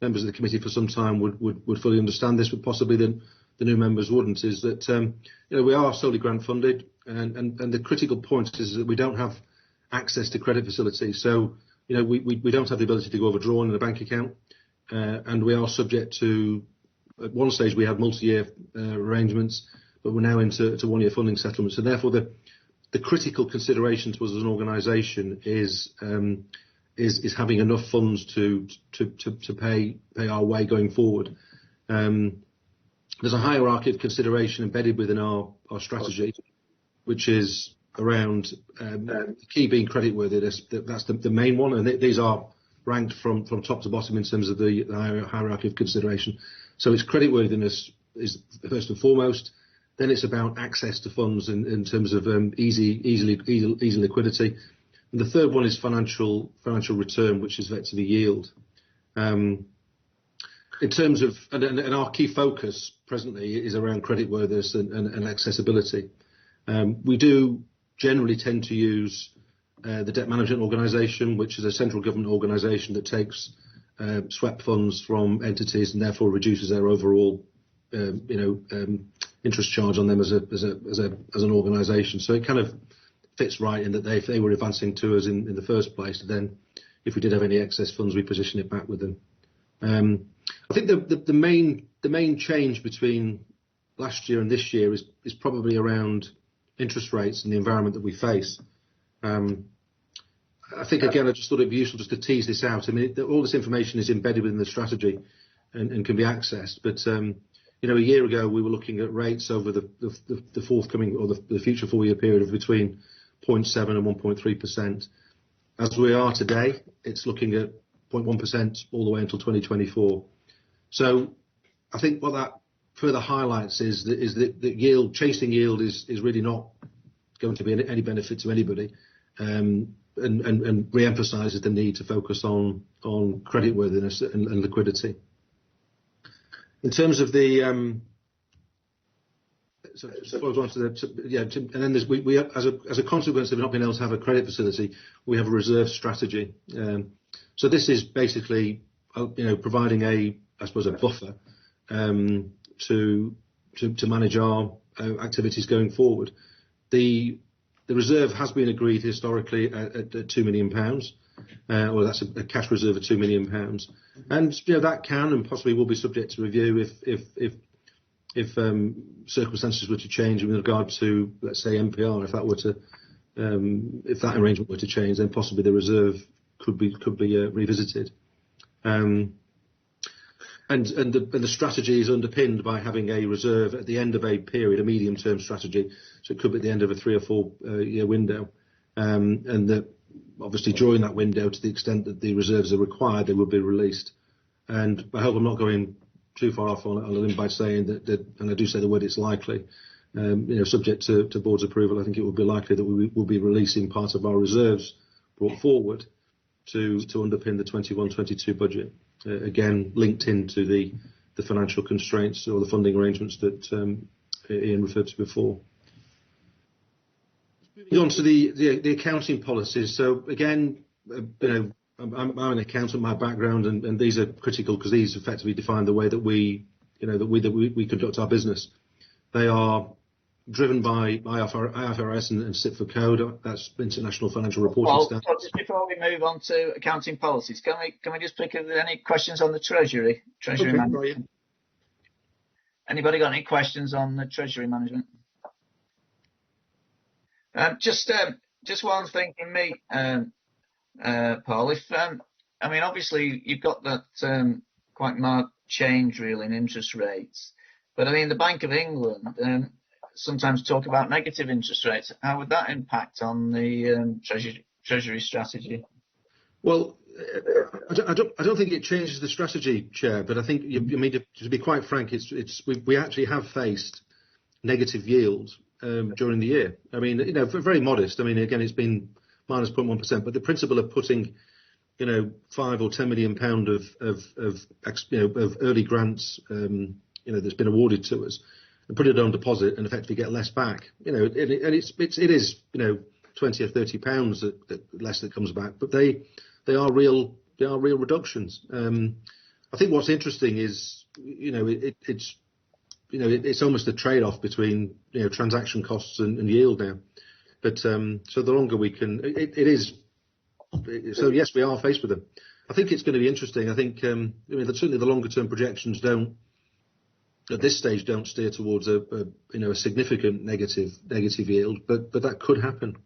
members of the committee for some time would fully understand this, but possibly the new members wouldn't, is that we are solely grant funded, and the critical point is that we don't have access to credit facilities. So we don't have the ability to go overdrawn in a bank account, and we are subject to, at one stage we had multi-year arrangements, but we're now into 1-year funding settlements, and therefore the critical consideration to us as an organisation is having enough funds to pay our way going forward. There's a hierarchy of consideration embedded within our strategy, which is around the key being creditworthiness. That's the main one, and these are ranked from top to bottom in terms of the hierarchy of consideration. So it's creditworthiness is first and foremost. Then it's about access to funds in terms of easy liquidity. And the third one is financial return, which is effectively yield. In terms of, and our key focus presently is around creditworthiness and accessibility. We do generally tend to use the Debt Management Organisation, which is a central government organisation that takes swept funds from entities and therefore reduces their overall interest charge on them as an organisation. So it kind of fits right in that if they were advancing to us in the first place, then if we did have any excess funds, we position it back with them. I think the main change between last year and this year is probably around interest rates and the environment that we face. I think again I just thought it'd be useful just to tease this out. I mean, all this information is embedded within the strategy and can be accessed, but a year ago we were looking at rates over the forthcoming or the future 4-year period of between 0.7 and 1.3%. As we are today, it's looking at 0.1% all the way until 2024. So I think what that further highlights is that chasing yield is really not going to be any benefit to anybody, and re-emphasises the need to focus on creditworthiness and liquidity. In terms of the and then we as a consequence of not being able to have a credit facility, we have a reserve strategy. So this is basically providing a buffer to manage our activities going forward. The reserve has been agreed historically at £2 million, or that's a cash reserve of £2 million, and that can and possibly will be subject to review if circumstances were to change with regard to, let's say, MPR. If that arrangement were to change, then possibly the reserve could be revisited. And the strategy is underpinned by having a reserve at the end of a period, a medium-term strategy. So it could be at the end of a 3 or 4 year window, and that obviously during that window, to the extent that the reserves are required, they will be released. And I hope I'm not going too far off on a limb by saying that, and I do say the word it's likely, subject to board's approval, I think it would be likely that we will be releasing part of our reserves brought forward. to underpin the 21-22 budget. Again, linked into the financial constraints or the funding arrangements that Ian referred to before. Moving on to the accounting policies. So again, I'm an accountant, my background, and these are critical because these effectively define the way that we conduct our business. They are driven by IFRS and SIP for code. That's International Financial Reporting Standards. Just before we move on to accounting policies, can we just pick up any questions on the Treasury management? Anybody got any questions on the Treasury management? Just one thing in me, Paul. Obviously you've got that quite marked change really in interest rates, but the Bank of England sometimes talk about negative interest rates. How would that impact on the Treasury strategy? Well, I don't think it changes the strategy, Chair. But I think to be quite frank, we actually have faced negative yields during the year. Very modest. Again, it's been minus 0.1%. But the principle of putting, £5 or £10 million of early grants, that's been awarded to us, and put it on deposit and effectively get less back. It is 20 or 30 pounds less that comes back, but they are real reductions. I think what's interesting is it's almost a trade-off between transaction costs and yield now. But so the longer we can, it is. So yes, we are faced with them. I think it's going to be interesting. I think certainly the longer term projections at this stage don't steer towards a significant negative yield, but that could happen.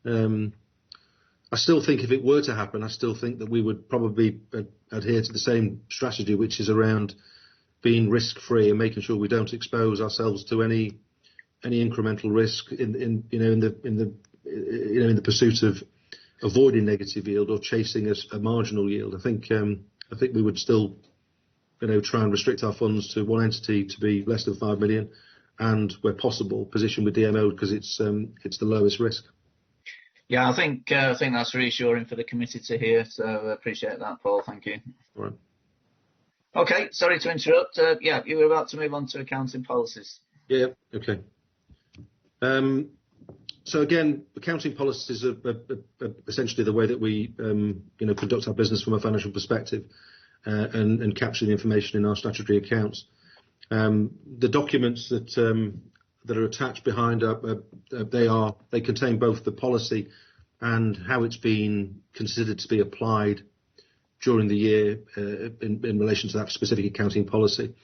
I still think if it were to happen, I still think that we would probably adhere to the same strategy, which is around being risk free and making sure we don't expose ourselves to any incremental risk in the pursuit of avoiding negative yield or chasing a marginal yield. I think we would still try and restrict our funds to one entity to be less than 5 million, and where possible, position with DMO because it's the lowest risk. Yeah, I think that's reassuring for the committee to hear. So I appreciate that, Paul. Thank you. All right. Okay, sorry to interrupt. You were about to move on to accounting policies. Yeah. Okay. So again, accounting policies are essentially the way that we conduct our business from a financial perspective. And capture the information in our statutory accounts. The documents that are attached behind they contain both the policy and how it's been considered to be applied during the year in relation to that specific accounting policy.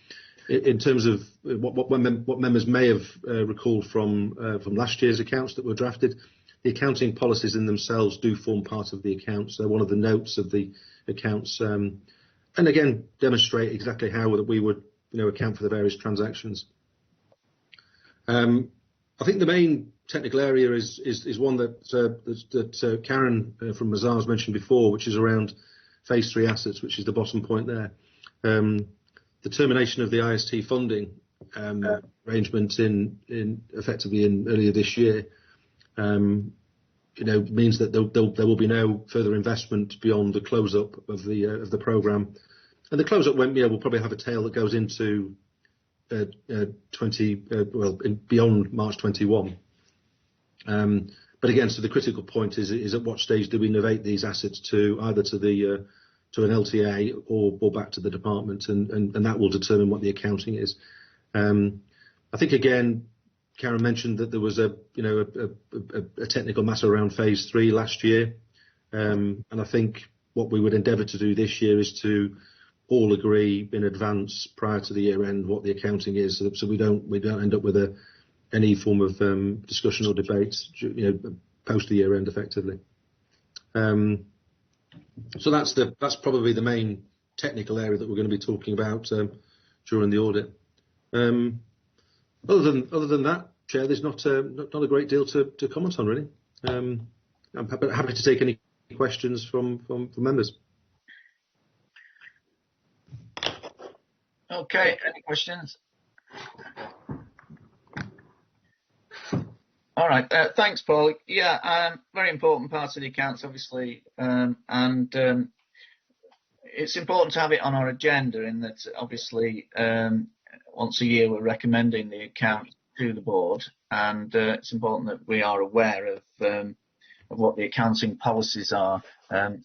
In terms of what members may have recalled from last year's accounts that were drafted, the accounting policies in themselves do form part of the accounts. They're one of the notes of the accounts. And again, demonstrate exactly how we would, account for the various transactions. I think the main technical area is one that Karen from Mazars mentioned before, which is around Phase 3 assets, which is the bottom point there. The termination of the IST funding arrangement effectively earlier this year, means that there will be no further investment beyond the close-up of the programme. And the close-up will probably have a tail that goes into beyond March 21. But again, so the critical point is at what stage do we novate these assets to either to an LTA or back to the department, and that will determine what the accounting is. I think again, Karen mentioned that there was a technical matter around Phase 3 last year, and I think what we would endeavour to do this year is to all agree in advance prior to the year end what the accounting is, so we don't end up with any form of discussion or debate, post the year end effectively. So that's probably the main technical area that we're going to be talking about during the audit. Other than that, Chair, there's not a great deal to comment on really. I'm happy to take any questions from members. Okay, any questions? All right. Thanks, Paul. Yeah, very important part of the accounts, obviously, and it's important to have it on our agenda in that, obviously, once a year we're recommending the account to the board, and it's important that we are aware of what the accounting policies are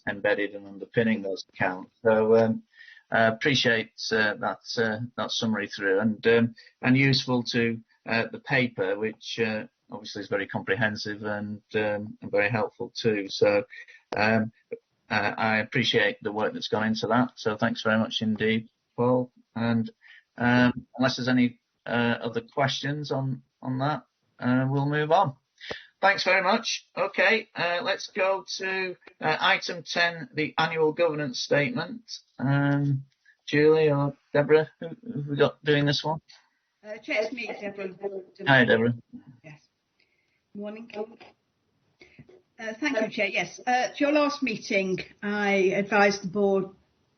embedded and underpinning those accounts. So appreciate that summary through, and useful to the paper, which obviously is very comprehensive and very helpful too. So I appreciate the work that's gone into that. So thanks very much indeed, Paul. And unless there's any other questions on that, we'll move on. Thanks very much. Okay, let's go to item 10, the annual governance statement. Julie or Deborah, who have we got doing this one? Chair, it's me, Deborah. Hi, Deborah. Yes. Morning. Thank you, Chair. Yes. At your last meeting, I advised the board,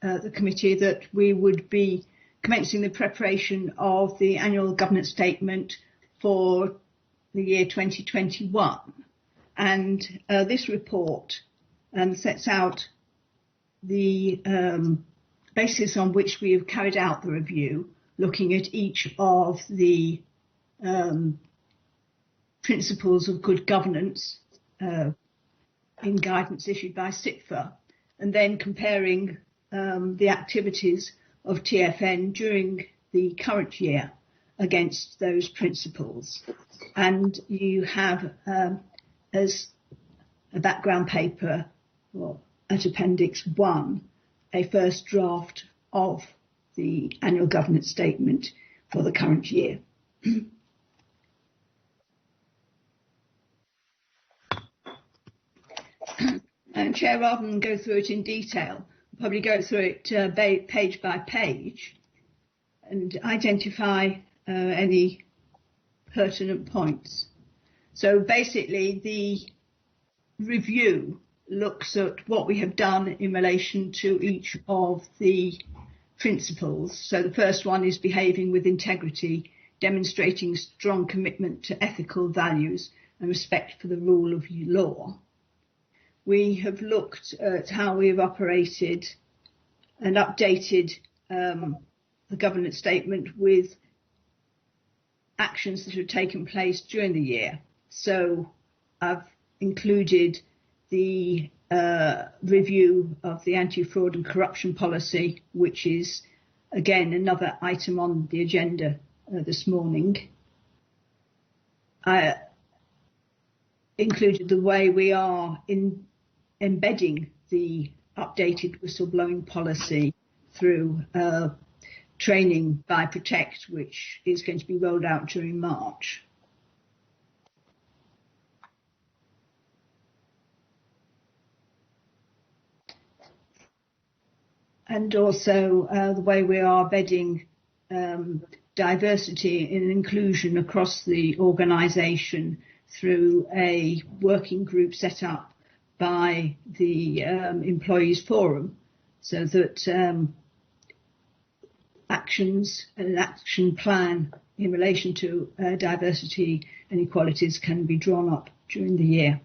the committee, that we would be commencing the preparation of the annual governance statement for the year 2021. And this report sets out the basis on which we have carried out the review, looking at each of the principles of good governance in guidance issued by SITFA, and then comparing the activities of TFN during the current year against those principles. And you have, as a background paper, or at Appendix 1, a first draft of the annual governance statement for the current year. And Chair, rather than go through it in detail, I'll probably go through it page by page and identify any pertinent points. So basically, the review looks at what we have done in relation to each of the principles. So the first one is behaving with integrity, demonstrating strong commitment to ethical values and respect for the rule of law. We have looked at how we have operated and updated the governance statement with actions that have taken place during the year. So I've included the review of the anti-fraud and corruption policy, which is, again, another item on the agenda this morning. I included the way we are embedding the updated whistleblowing policy through training by Protect, which is going to be rolled out during March. And also the way we are bedding diversity and inclusion across the organisation through a working group set up by the Employees Forum, so that actions and an action plan in relation to diversity and equalities can be drawn up during the year.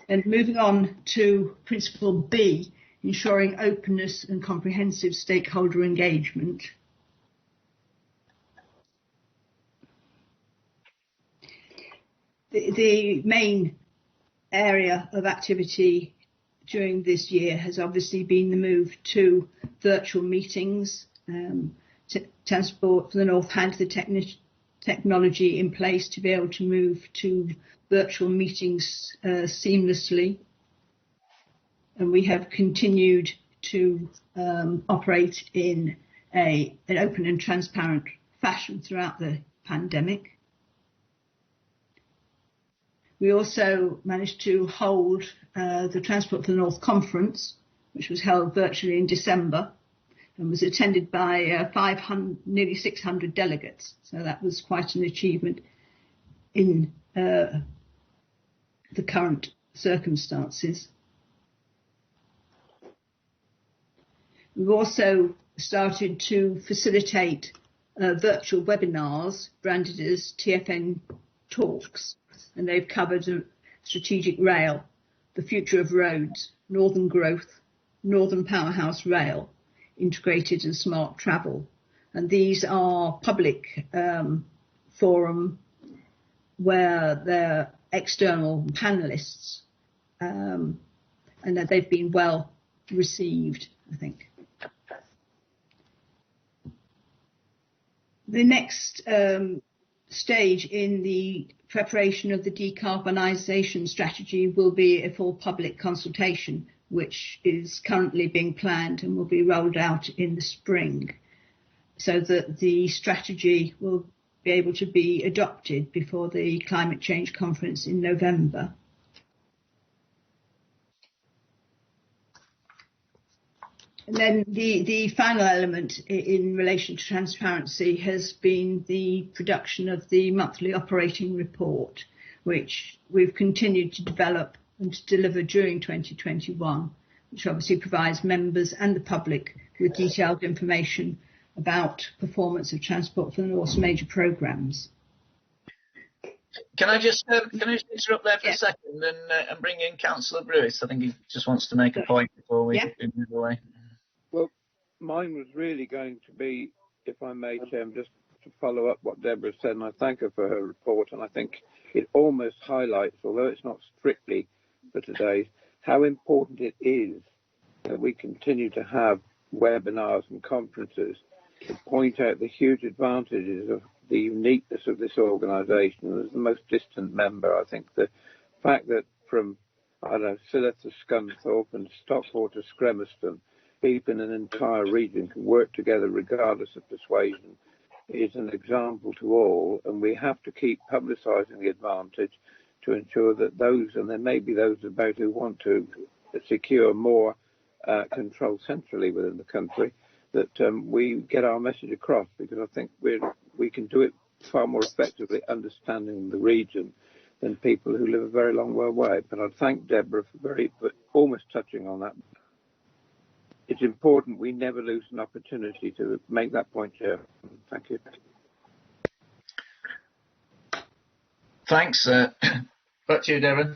And moving on to Principle B, ensuring openness and comprehensive stakeholder engagement. The main area of activity during this year has obviously been the move to virtual meetings. Transport for the North had the technology in place to be able to move to virtual meetings seamlessly. And we have continued to operate in an open and transparent fashion throughout the pandemic. We also managed to hold the Transport for the North conference, which was held virtually in December and was attended by nearly 600 delegates. So that was quite an achievement in the current circumstances. We've also started to facilitate virtual webinars branded as TFN talks, and they've covered strategic rail, the future of roads, northern growth, northern powerhouse rail, integrated and smart travel. And these are public forum where they're external panelists, and that they've been well received, I think. The next stage in the preparation of the decarbonisation strategy will be a full public consultation, which is currently being planned and will be rolled out in the spring, so that the strategy will be able to be adopted before the climate change conference in November. And then the final element in relation to transparency has been the production of the monthly operating report, which we've continued to develop and to deliver during 2021, which obviously provides members and the public with detailed information about performance of Transport for the North's major programmes. Can I just interrupt there for a second and bring in Councillor Brewis? I think he just wants to make a point before we move away. Well, mine was really going to be, if I may, Chair, just to follow up what Deborah said, and I thank her for her report, and I think it almost highlights, although it's not strictly for today, how important it is that we continue to have webinars and conferences to point out the huge advantages of the uniqueness of this organisation. As the most distant member, I think the fact that from, I don't know, Silleth to Scunthorpe and Stockport to Scremiston, people in an entire region can work together regardless of persuasion is an example to all, and we have to keep publicising the advantage to ensure that those, and there may be those about who want to secure more control centrally within the country, that we get our message across, because I think we can do it far more effectively understanding the region than people who live a very long way away. But I'd thank Deborah for almost touching on that. It's important we never lose an opportunity to make that point, Chair. Thank you. Thanks. Back to you, Deborah.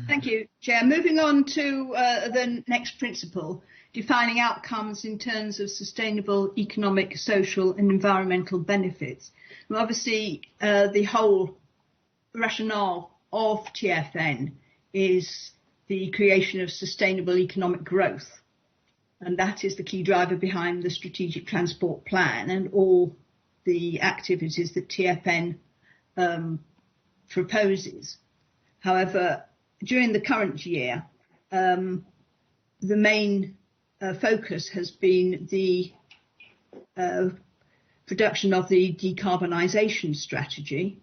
Thank you, Chair. Moving on to the next principle, defining outcomes in terms of sustainable economic, social and environmental benefits. Well, obviously, the whole rationale of TFN is the creation of sustainable economic growth. And that is the key driver behind the strategic transport plan and all the activities that TFN proposes. However, during the current year, the main focus has been the production of the decarbonisation strategy,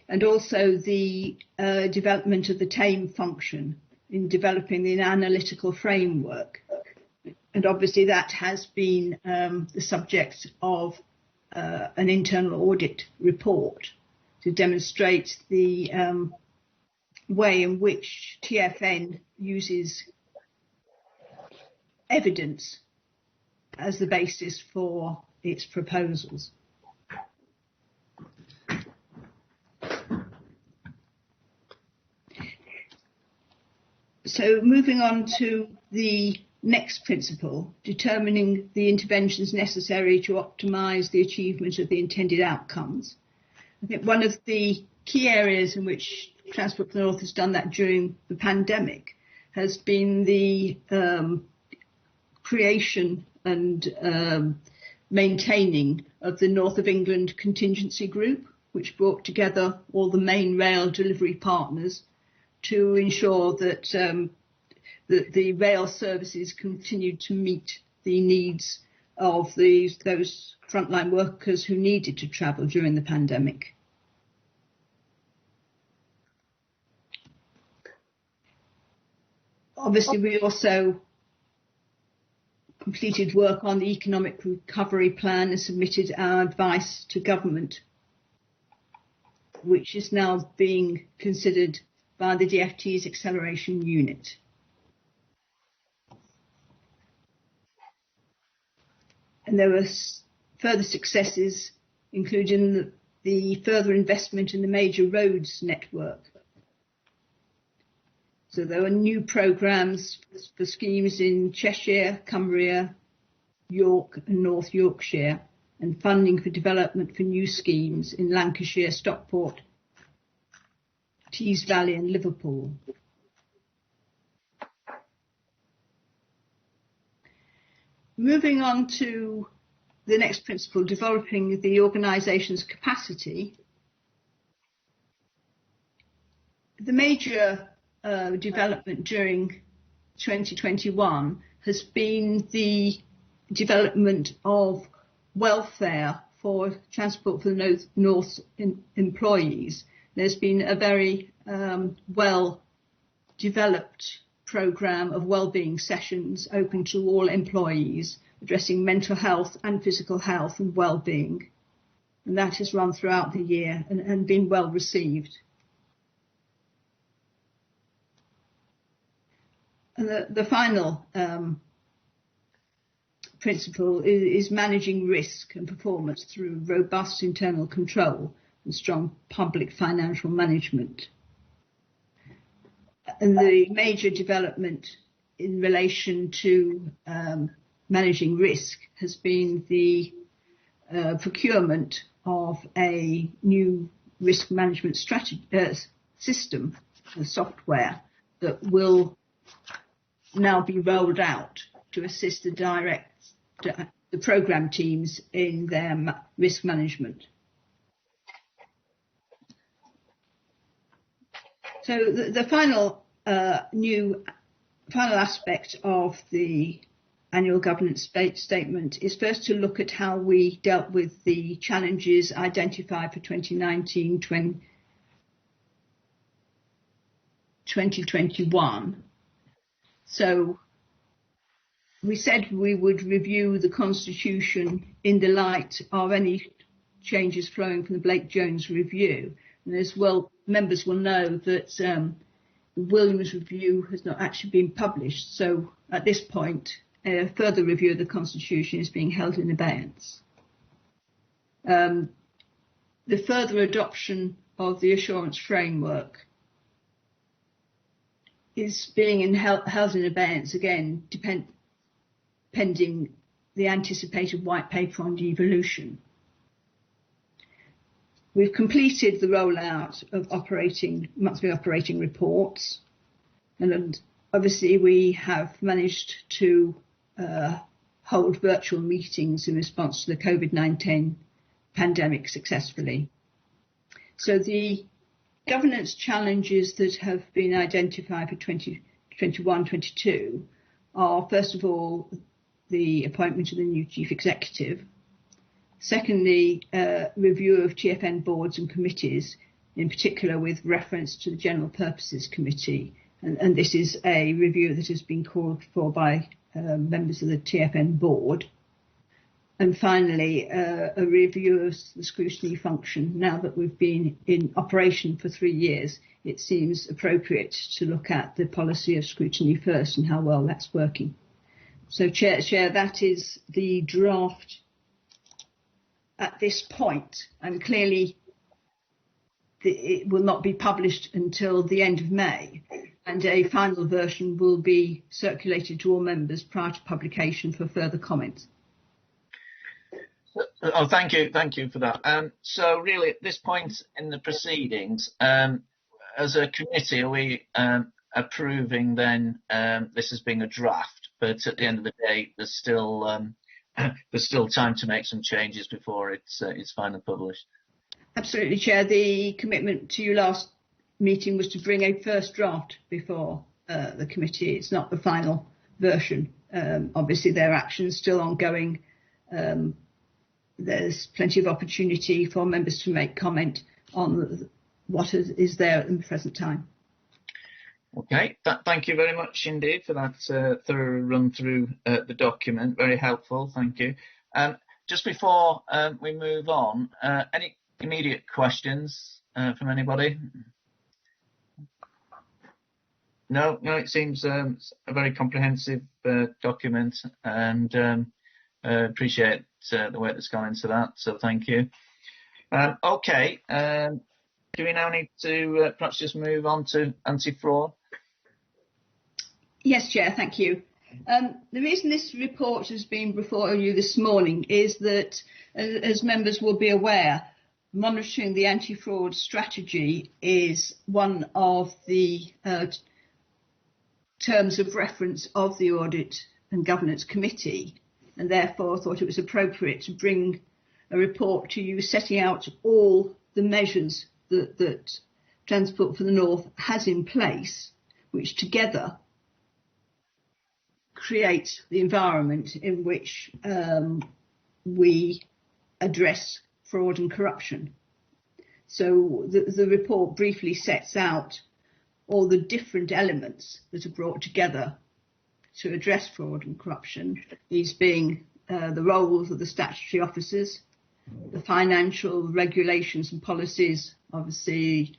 and also the development of the TAME function in developing the analytical framework. And obviously that has been the subject of an internal audit report to demonstrate the way in which TFN uses evidence as the basis for its proposals. So moving on to the next principle, determining the interventions necessary to optimise the achievement of the intended outcomes. I think one of the key areas in which Transport for the North has done that during the pandemic has been the creation and maintaining of the North of England Contingency Group, which brought together all the main rail delivery partners to ensure that the rail services continued to meet the needs of those frontline workers who needed to travel during the pandemic. Obviously, we also completed work on the economic recovery plan and submitted our advice to government, which is now being considered by the DfT's acceleration unit. And there were further successes including the further investment in the major roads network. So there are new programmes for schemes in Cheshire, Cumbria, York and North Yorkshire, and funding for development for new schemes in Lancashire, Stockport, Tees Valley and Liverpool. Moving on to the next principle, developing the organisation's capacity. The major development during 2021 has been the development of welfare for Transport for the North employees. There's been a very well developed programme of wellbeing sessions open to all employees, addressing mental health and physical health and wellbeing. And that has run throughout the year and been well received. And the final principle is managing risk and performance through robust internal control and strong public financial management. And the major development in relation to managing risk has been the procurement of a new risk management strategy, system, software that will now be rolled out to assist the programme teams in their risk management. So the final final aspect of the annual governance statement is first to look at how we dealt with the challenges identified for 2019-2021. So we said we would review the Constitution in the light of any changes flowing from the Blake-Jones review. And as well, members will know that the Williams review has not actually been published. So at this point, a further review of the Constitution is being held in abeyance. The further adoption of the assurance framework is being held in abeyance again, pending the anticipated white paper on devolution. We've completed the rollout of monthly operating reports, and obviously we have managed to hold virtual meetings in response to the COVID-19 pandemic successfully. So the governance challenges that have been identified for 2021-22 are, first of all, the appointment of the new chief executive. Secondly, review of TFN boards and committees, in particular with reference to the General Purposes Committee. And this is a review that has been called for by members of the TFN board. And finally, a review of the scrutiny function. Now that we've been in operation for 3 years, it seems appropriate to look at the policy of scrutiny first and how well that's working. So, Chair, that is the draft at this point, and clearly it will not be published until the end of May, and a final version will be circulated to all members prior to publication for further comments. Oh, thank you for that. So really, at this point in the proceedings, as a committee, are we approving then this as being a draft? But at the end of the day, there's still time to make some changes before it's finally published. Absolutely, Chair. The commitment to you last meeting was to bring a first draft before the committee. It's not the final version. Obviously, there are actions still ongoing. There's plenty of opportunity for members to make comment on what is there at the present time. Okay, thank you very much indeed for that thorough run through the document. Very helpful, thank you. Just before we move on, any immediate questions from anybody? No, it seems a very comprehensive document, and appreciate the work that's gone into that, so thank you. Okay. Do we now need to perhaps just move on to anti-fraud? Yes, Chair, thank you. The reason this report has been before you this morning is that, as members will be aware, monitoring the anti-fraud strategy is one of the terms of reference of the Audit and Governance Committee, and therefore I thought it was appropriate to bring a report to you setting out all the measures that Transport for the North has in place, which together create the environment in which we address fraud and corruption. So the report briefly sets out all the different elements that are brought together to address fraud and corruption, these being the roles of the statutory officers, the financial regulations and policies, obviously,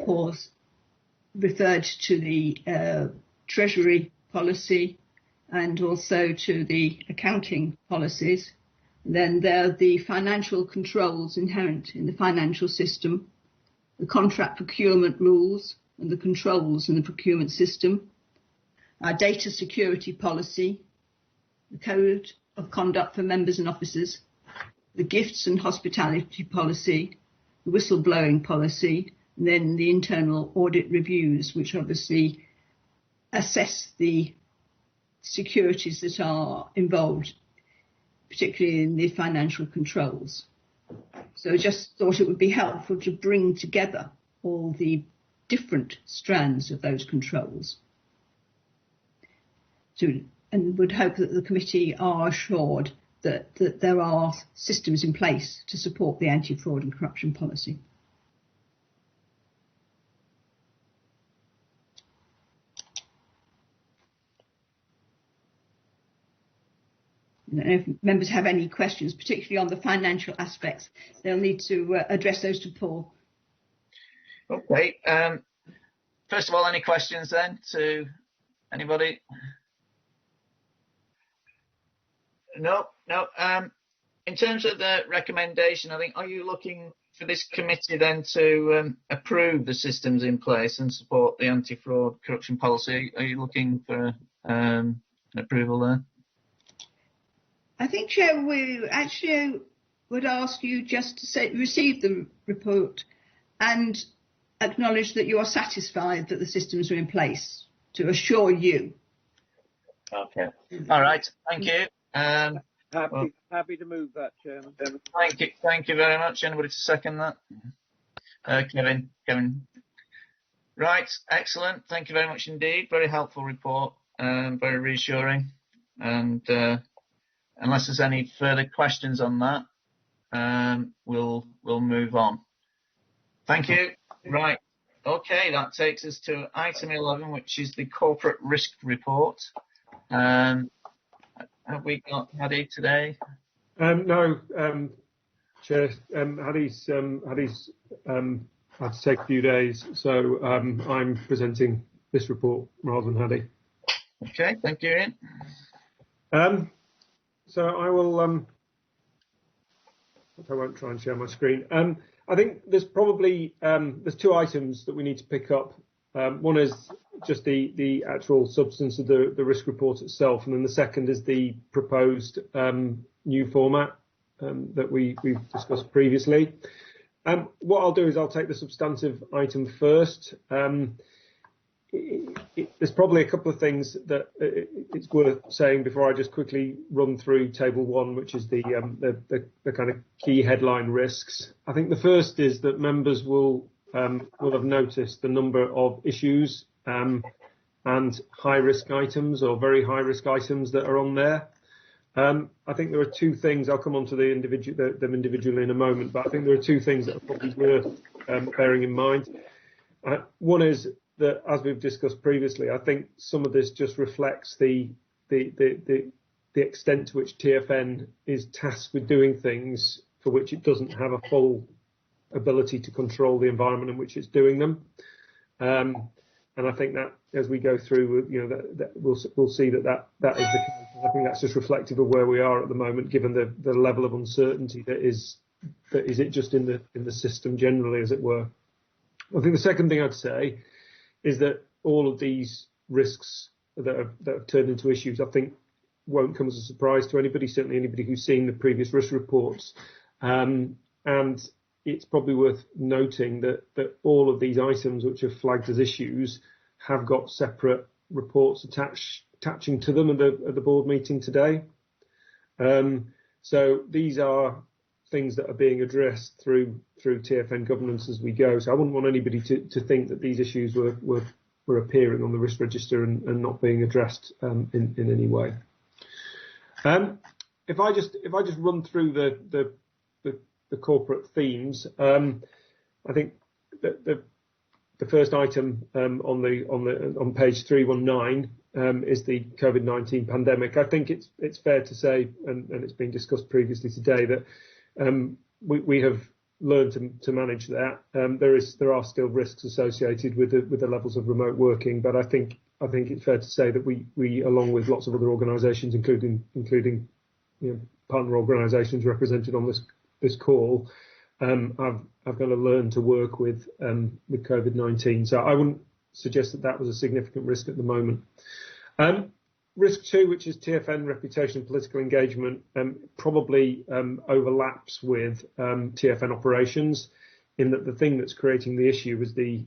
Paul's referred to the Treasury policy and also to the accounting policies. Then there are the financial controls inherent in the financial system, the contract procurement rules and the controls in the procurement system, our data security policy, the code of conduct for members and officers, the gifts and hospitality policy, the whistleblowing policy, and then the internal audit reviews, which obviously assess the securities that are involved, particularly in the financial controls. So I just thought it would be helpful to bring together all the different strands of those controls, and would hope that the committee are assured that there are systems in place to support the anti-fraud and corruption policy. If members have any questions, particularly on the financial aspects, they'll need to address those to Paul. Okay. First of all, any questions then to anybody? No. In terms of the recommendation, I think, are you looking for this committee then to approve the systems in place and support the anti-fraud corruption policy? Are you looking for an approval there? I think, Chair, we actually would ask you just to receive the report and acknowledge that you are satisfied that the systems are in place, to assure you. Okay. All right. Thank you. Happy to move that, Chairman. Thank you very much. Anybody to second that? Kevin. Right. Excellent. Thank you very much indeed. Very helpful report. Very reassuring. And unless there's any further questions on that, we'll move on. Thank you. Right. Okay, that takes us to item 11, which is the corporate risk report. Have we got Hadi today? No, Chair. Hadi's had to take a few days, so I'm presenting this report rather than Hadi. Okay, thank you, Ian. So I will. I won't try and share my screen. I think there's probably there's two items that we need to pick up. One is just the actual substance of the risk report itself, and then the second is the proposed new format that we've discussed previously. What I'll do is I'll take the substantive item first. There's probably a couple of things that it's worth saying before I just quickly run through table 1, which is the kind of key headline risks. I think the first is that members will have noticed the number of issues and high risk items or very high risk items that are on there. I think there are two things. I'll come on to them individually in a moment, but I think there are two things that are probably worth bearing in mind. One is that, as we've discussed previously, I think some of this just reflects the extent to which TFN is tasked with doing things for which it doesn't have a full ability to control the environment in which it's doing them. And I think that as we go through, that we'll see that is the case. I think that's just reflective of where we are at the moment, given the level of uncertainty that is is it just in the system generally, as it were? I think the second thing I'd say is that all of these risks that have turned into issues, I think, won't come as a surprise to anybody, certainly anybody who's seen the previous risk reports. And it's probably worth noting that all of these items which are flagged as issues have got separate reports attaching to them at the board meeting today. So these are things that are being addressed through TFN governance as we go. So I wouldn't want anybody to think that these issues were appearing on the risk register and not being addressed in any way. If I just run through the corporate themes, I think that the first item on page 319 is the COVID-19 pandemic. I think it's fair to say, and it's been discussed previously today, that we have learned to manage that. There are still risks associated with the levels of remote working, but I think it's fair to say that we along with lots of other organisations, including partner organisations represented on this call, I've got to learn to work with COVID-19. So I wouldn't suggest that was a significant risk at the moment. Risk 2, which is TFN reputation and political engagement, probably overlaps with TFN operations, in that the thing that's creating the issue is the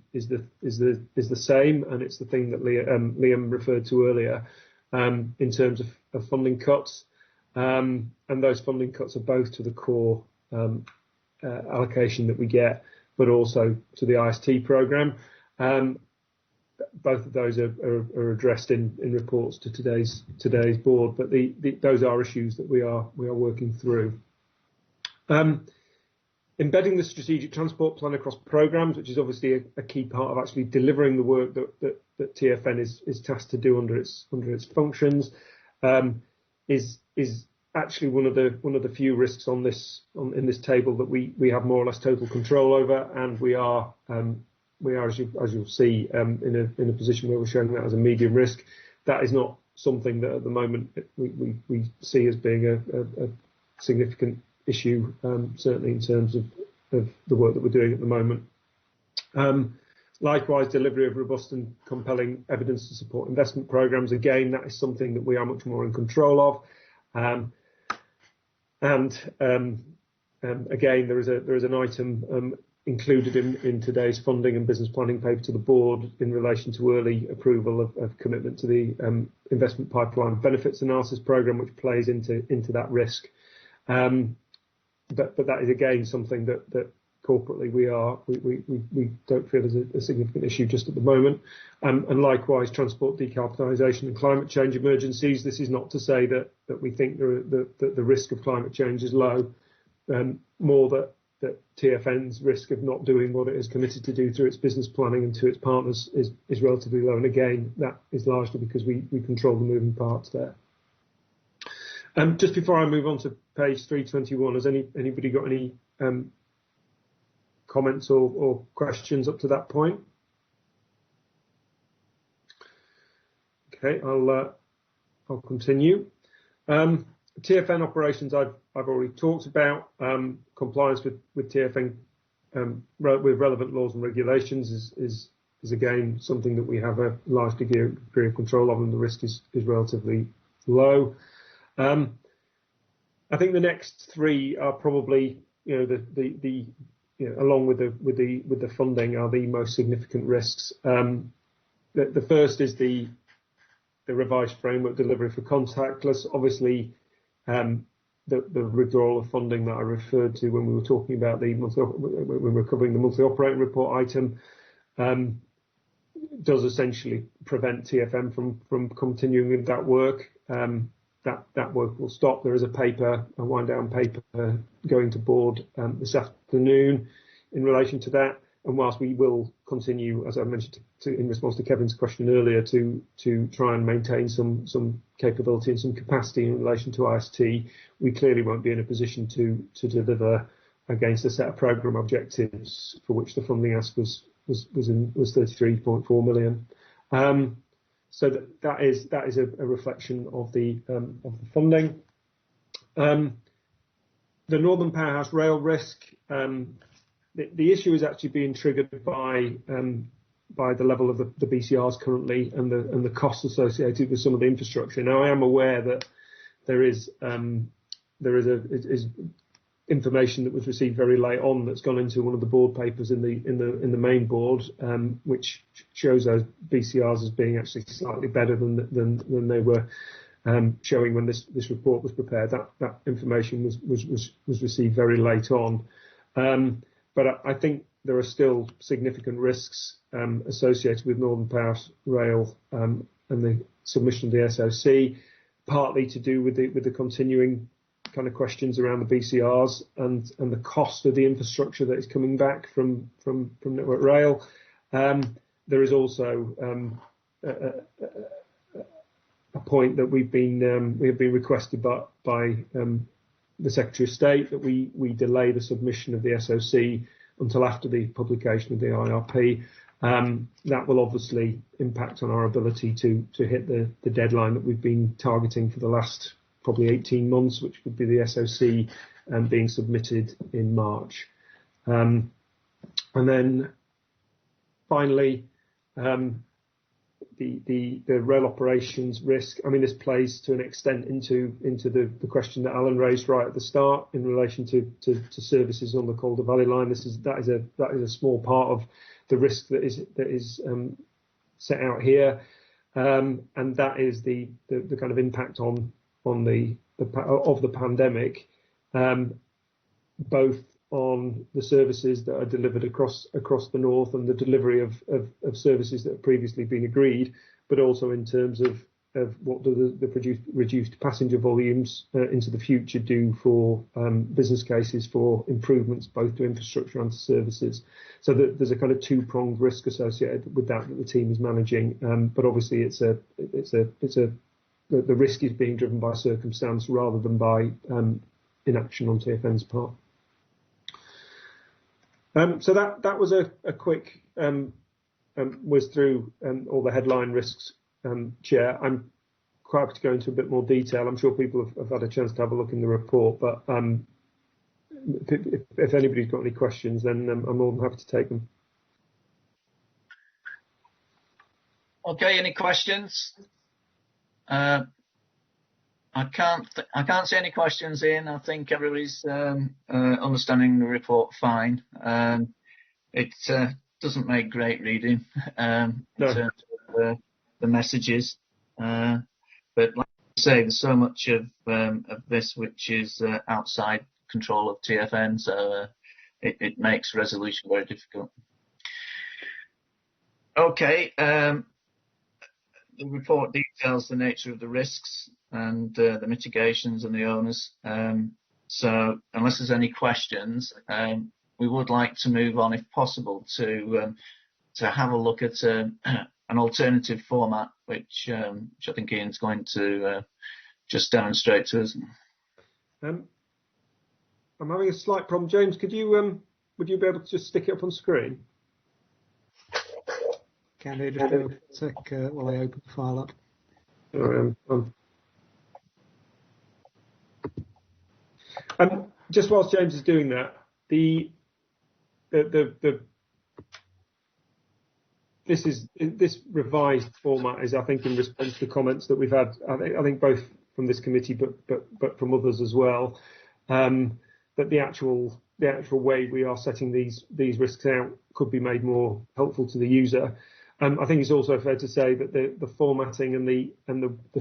same, and it's the thing that Liam referred to earlier in terms of funding cuts, and those funding cuts are both to the core allocation that we get, but also to the IST programme. Both of those are addressed in reports to today's board, but those are issues that we are working through. Embedding the strategic transport plan across programmes, which is obviously a key part of actually delivering the work that TFN is tasked to do under its functions, is actually one of the few risks in this table that we have more or less total control over, and we are as you'll see in a position where we're showing that as a medium risk. That is not something that at the moment we see as being a significant issue, certainly in terms of the work that we're doing at the moment. Likewise, delivery of robust and compelling evidence to support investment programmes. Again, that is something that we are much more in control of. Again, there is an item included in today's funding and business planning paper to the board in relation to early approval of commitment to the investment pipeline benefits analysis programme, which plays into that risk. But that is again something that corporately we don't feel is a significant issue just at the moment. And likewise, transport decarbonisation and climate change emergencies. This is not to say that we think that the risk of climate change is low, more that TFN's risk of not doing what it is committed to do through its business planning and to its partners is relatively low. And again, that is largely because we control the moving parts there. Just before I move on to page 321, has anybody got any comments or questions up to that point? Okay, I'll continue. TFN operations I've already talked about. Compliance with TFN with relevant laws and regulations is again something that we have a large degree of control of, and the risk is relatively low. I think the next three are probably along with the funding are the most significant risks. The first is the revised framework delivery for contactless. Obviously, the withdrawal of funding that I referred to when we were talking about when we were covering the monthly operating report item does essentially prevent TFM from continuing with that work. That work will stop. There is a wind down paper going to board this afternoon in relation to that. And whilst we will continue, as I mentioned in response to Kevin's question earlier, to try and maintain some capability and some capacity in relation to IST, we clearly won't be in a position to deliver against a set of programme objectives for which the funding ask was 33.4 million. So that is a reflection of the funding. the Northern Powerhouse rail risk, the issue is actually being triggered by the level of the BCRs currently and the costs associated with some of the infrastructure. Now, I am aware that there is information that was received very late on that's gone into one of the board papers in the main board, which shows those BCRs as being actually slightly better than they were showing when this report was prepared. That information was received very late on, but I think there are still significant risks associated with Northern Powerhouse Rail and the submission of the SOC, partly to do with the continuing kind of questions around the BCRs and the cost of the infrastructure that is coming back from Network Rail. There is also a point that we have been requested by the Secretary of State that we delay the submission of the SOC until after the publication of the IRP. That will obviously impact on our ability to hit the deadline that we've been targeting for the last probably 18 months, which would be the SOC being submitted in March. And then finally, the rail operations risk. I mean, this plays to an extent into the question that Alan raised right at the start in relation to services on the Calder Valley line. That is a small part of the risk that is set out here, and that is the kind of impact on the pandemic, both on the services that are delivered across the north and the delivery of services that have previously been agreed, but also in terms of what do the reduced passenger volumes into the future do for business cases for improvements both to infrastructure and to services. So there's a kind of two-pronged risk associated with that the team is managing, but obviously the risk is being driven by circumstance rather than by inaction on TfN's part. So that was a quick whiz through all the headline risks, Chair. I'm quite happy to go into a bit more detail. I'm sure people have had a chance to have a look in the report, but if anybody's got any questions, then I'm more than happy to take them. Okay, any questions? I can't see any questions in. I think everybody's understanding the report fine. It doesn't make great reading in terms of the messages, but like I say, there's so much of this which is outside control of TfN, so it makes resolution very difficult. Okay. The report details the nature of the risks and the mitigations and the owners. So unless there's any questions, we would like to move on, if possible, to have a look at an alternative format, which I think Ian's going to just demonstrate to us. I'm having a slight problem. James, would you be able to just stick it up on screen? Can do, just a sec while I open the file up. Just whilst James is doing that, this revised format is, I think, in response to comments that we've had. I think both from this committee, but from others as well. That the actual way we are setting these risks out could be made more helpful to the user. I think it's also fair to say that the formatting and the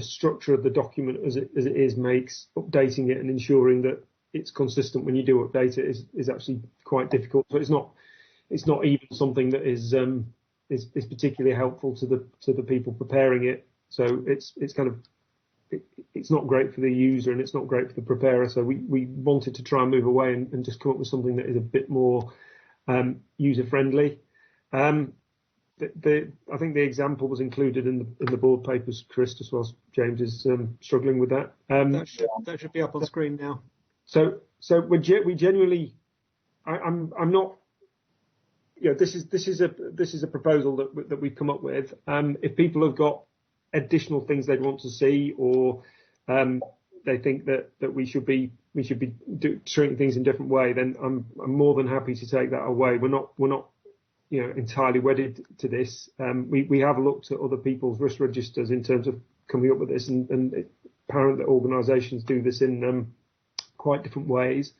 structure of the document as it is makes updating it and ensuring that it's consistent when you do update it is actually quite difficult. So it's not even something that is particularly helpful to the people preparing it. So it's not great for the user and it's not great for the preparer. So we wanted to try and move away and just come up with something that is a bit more user friendly. I think the example was included in the board papers, Chris, just whilst James is struggling with that. That should be up on screen now. So we genuinely, I'm not. Yeah, this is a proposal that we've come up with. If people have got additional things they'd want to see or they think that we should be treating things in a different way, then I'm more than happy to take that away. We're not entirely wedded to this. We have looked at other people's risk registers in terms of coming up with this, and it's apparent that organisations do this in quite different ways.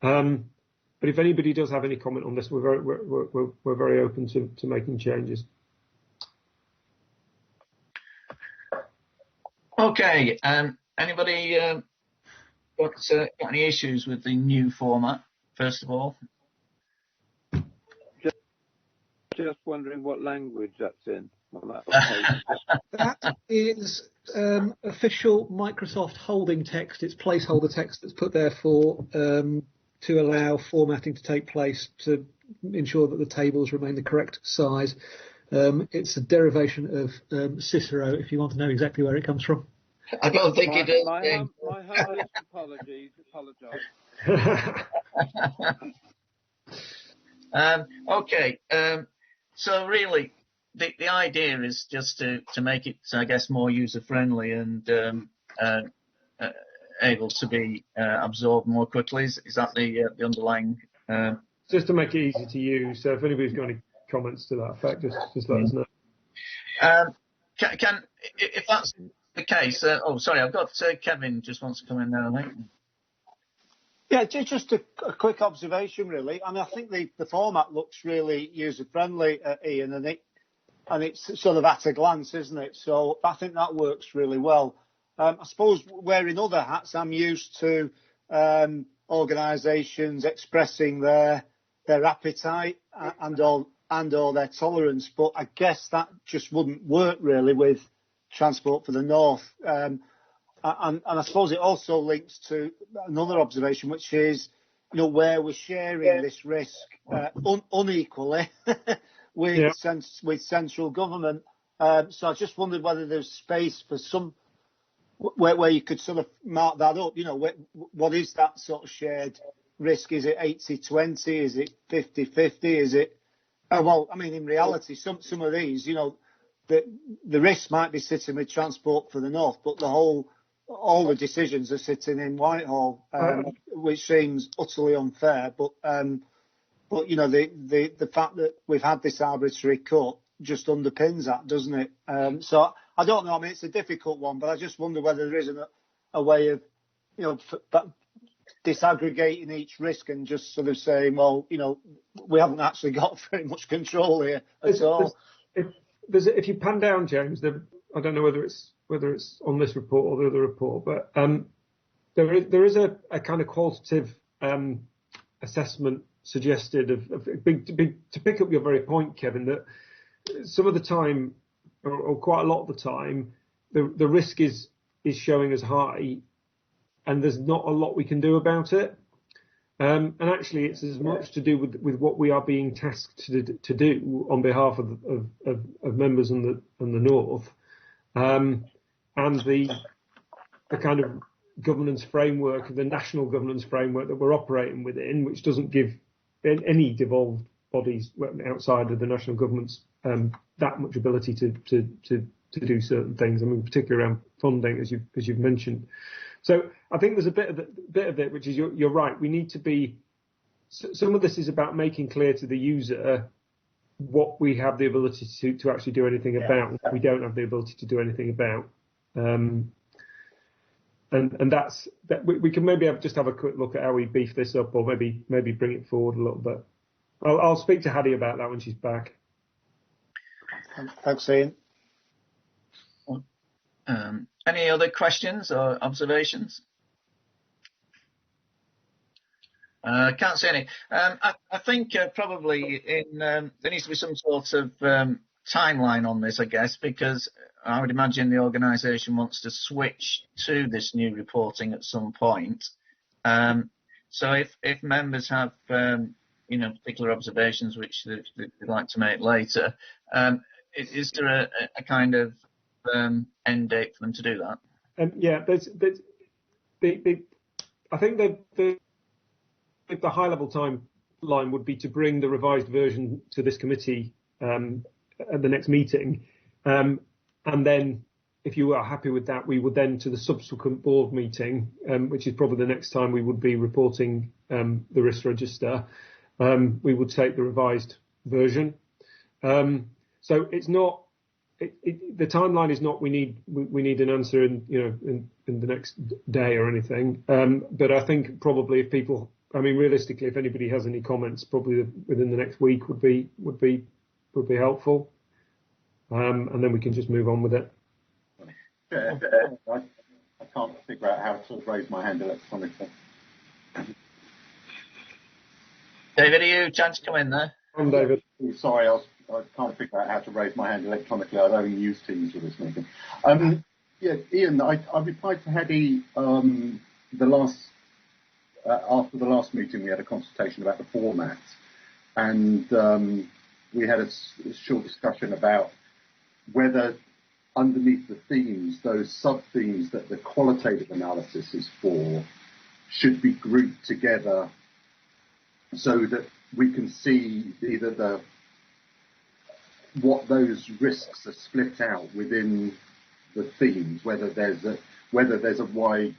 But if anybody does have any comment on this, we're very open to making changes. Okay. Anybody got any issues with the new format? First of all, just wondering what language that's in. That is official Microsoft holding text. It's placeholder text that's put there for to allow formatting to take place to ensure that the tables remain the correct size. It's a derivation of Cicero, if you want to know exactly where it comes from. I don't think it is. My humblest apologies. Okay. So really, the idea is just to make it, I guess, more user friendly and able to be absorbed more quickly. Is that the underlying? Just to make it easy to use. So if anybody's got any comments to that effect, just let us know. If that's the case? Sorry, I've got Kevin just wants to come in now, I think. Yeah, just a quick observation, really. I mean, I think the format looks really user-friendly, Ian, and it's sort of at a glance, isn't it? So I think that works really well. I suppose wearing other hats, I'm used to organisations expressing their appetite and or their tolerance, but I guess that just wouldn't work really with Transport for the North. And I suppose it also links to another observation, which is, where we're sharing this risk unequally with central government. So I just wondered whether there's space for some where you could sort of mark that up. What is that sort of shared risk? Is it 80-20? Is it 50-50? Is it? Well, I mean, in reality, some of these, the risk might be sitting with Transport for the North, but all the decisions are sitting in Whitehall, which seems utterly unfair. But the fact that we've had this arbitrary cut just underpins that, doesn't it? So I don't know. I mean, it's a difficult one, but I just wonder whether there isn't a way of, disaggregating each risk and just sort of saying, well, we haven't actually got very much control here at all. If you pan down, James, I don't know whether it's on this report or the other report, but there is a kind of qualitative assessment suggested to pick up your very point, Kevin, that some of the time, or quite a lot of the time, the risk is showing as high, and there's not a lot we can do about it. And actually, it's as much to do with what we are being tasked to do on behalf of members in the North, and the kind of governance framework, the national governance framework that we're operating within, which doesn't give any devolved bodies outside of the national governments that much ability to do certain things. I mean, particularly around funding, as you've mentioned. So I think there's a bit of it, which is you're right. We need to be. Some of this is about making clear to the user what we have the ability to actually do anything about, what we don't have the ability to do anything about. And that's that. We can maybe just have a quick look at how we beef this up, or maybe bring it forward a little bit. I'll speak to Hattie about that when she's back. Thanks, Ian. Any other questions or observations? Can't see any. I think probably there needs to be some sort of timeline on this, I guess, because I would imagine the organisation wants to switch to this new reporting at some point. So if members have particular observations which they'd like to make later, is there a kind of end date for them to do that? I think the high level timeline would be to bring the revised version to this committee at the next meeting, and then if you are happy with that, we would then, to the subsequent board meeting, which is probably the next time we would be reporting the risk register, we would take the revised version. So it's not. The timeline is not we need an answer in the next day or anything. But I think probably if people, I mean, realistically, if anybody has any comments, probably within the next week would be helpful. And then we can just move on with it. Yeah, I can't figure out how to raise my hand electronically. David, are you trying to come in there? I'm David. Sorry, I can't figure out how to raise my hand electronically. I've only used Teams for this meeting. Yeah, Ian, I replied to Hedy after the last meeting. We had a consultation about the format, and we had a short discussion about whether underneath the themes, those sub-themes that the qualitative analysis is for, should be grouped together so that we can see either what those risks are split out within the themes, whether there's a wide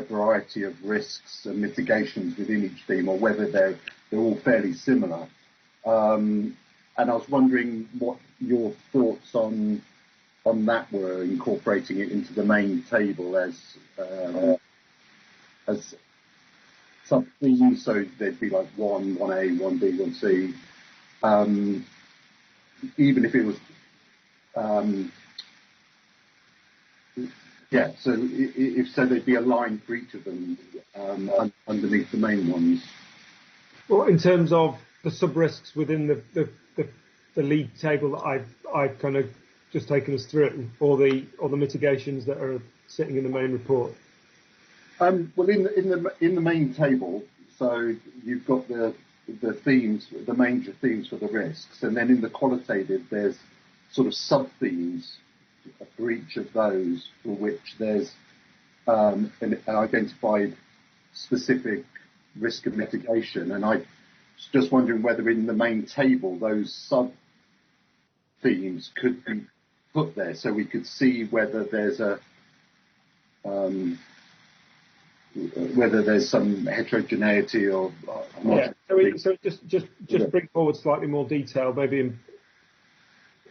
variety of risks and mitigations within each theme, or whether they're all fairly similar. And I was wondering what your thoughts on that were, incorporating it into the main table as sub-themes, so there'd be like 1A, 1B, 1C. Even if it was, so if so, there'd be a line for each of them underneath the main ones. Well, in terms of the sub-risks within the league table that I've kind of just taken us through, or the mitigations that are sitting in the main report. Well, in the main table, so you've got the themes, the major themes for the risks, and then in the qualitative, there's sort of sub-themes for each of those, for which there's an identified specific risk of mitigation. And I was just wondering whether in the main table those sub-themes could be put there, so we could see whether there's some heterogeneity or not. So just bring forward slightly more detail. Maybe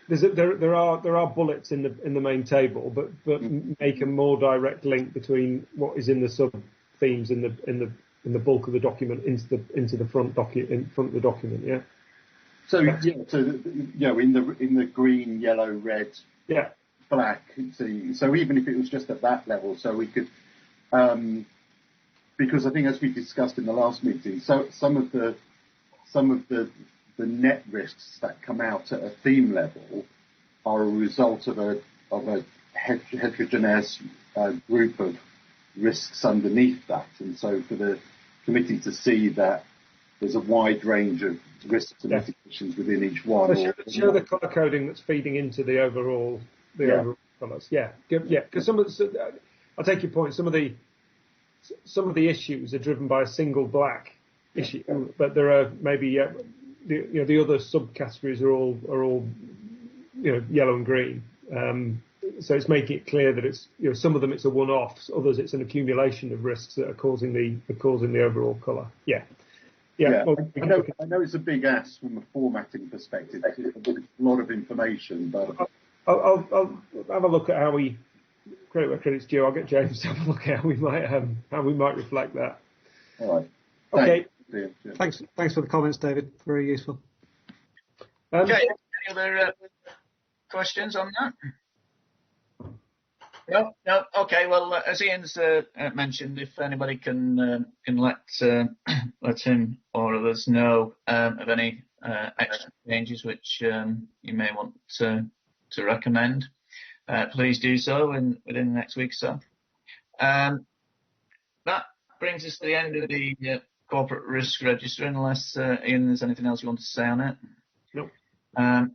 there are bullets in the main table, but make a more direct link between what is in the sub themes in the bulk of the document into the front of the document. Yeah. So in the green, yellow, red, black. So even if it was just at that level, so we could. Because I think, as we discussed in the last meeting, so some of the net risks that come out at a theme level are a result of a heterogeneous group of risks underneath that, and so for the committee to see that there's a wide range of risks and mitigations within each one. So show the colour coding that's feeding into the overall colours. Because I'll take your point. Some of the issues are driven by a single black issue, but there are maybe the other subcategories are all yellow and green. So it's making it clear that it's some of them it's a one-off, others it's an accumulation of risks that are causing the overall colour. Well, I know it's a big ask from a formatting perspective. It's a lot of information, but I'll have a look at how we. Credit where credit's due. I'll get James to have a look at how we might reflect that. All right. Okay. Thanks for the comments, David. Very useful. Okay. Any other questions on that? No. Okay. Well, as Ian's mentioned, if anybody can let him or others know of any extra changes which you may want to recommend. Please do so within the next week or so. That brings us to the end of the corporate risk register, unless, Ian, there's anything else you want to say on it? No.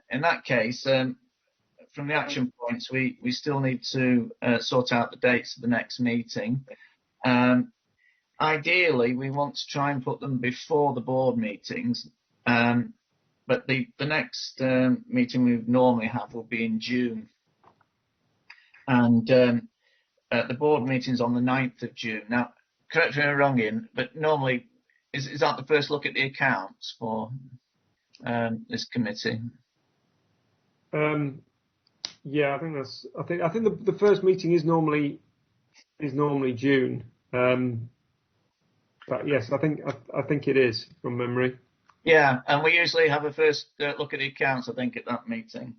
In that case, from the action points, we still need to sort out the dates of the next meeting. Ideally, we want to try and put them before the board meetings, but the next meeting we normally have will be in June. and the board meeting's on the 9th of June. Now, correct me if I'm wrong, Ian, but normally is that the first look at the accounts for this committee? Yeah, I think that's. I think the first meeting is normally June. But yes, I think it is from memory. Yeah, and we usually have a first look at the accounts, I think, at that meeting.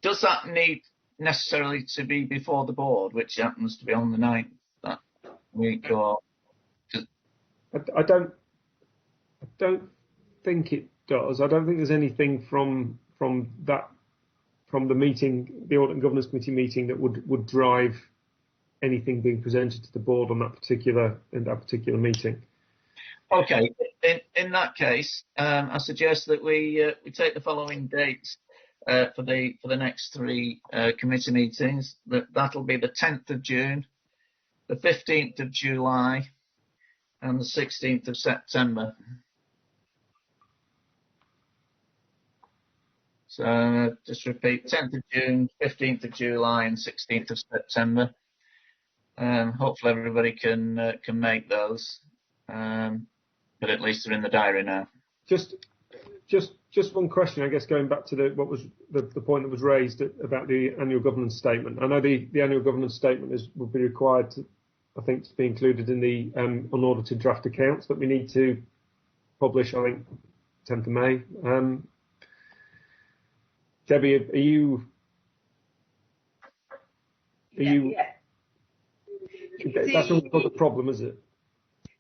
Does that need necessarily to be before the board, which happens to be on the 9th that week, or? I don't think it does. I don't think there's anything from the meeting, the Audit and Governance Committee meeting, that would drive anything being presented to the board on that particular meeting. Okay, in that case, I suggest that we take the following dates for the next three committee meetings. That'll be the 10th of June, the 15th of July, and the 16th of September. So just repeat: 10th of June, 15th of July, and 16th of September. Hopefully everybody can make those, but at least they're in the diary now. Just one question, I guess, going back to the point that was raised about the annual governance statement. I know the annual governance statement will be required to be included in the unaudited draft accounts that we need to publish, I think, 10th of May. Debbie, are you? Yeah. That's not a problem, is it?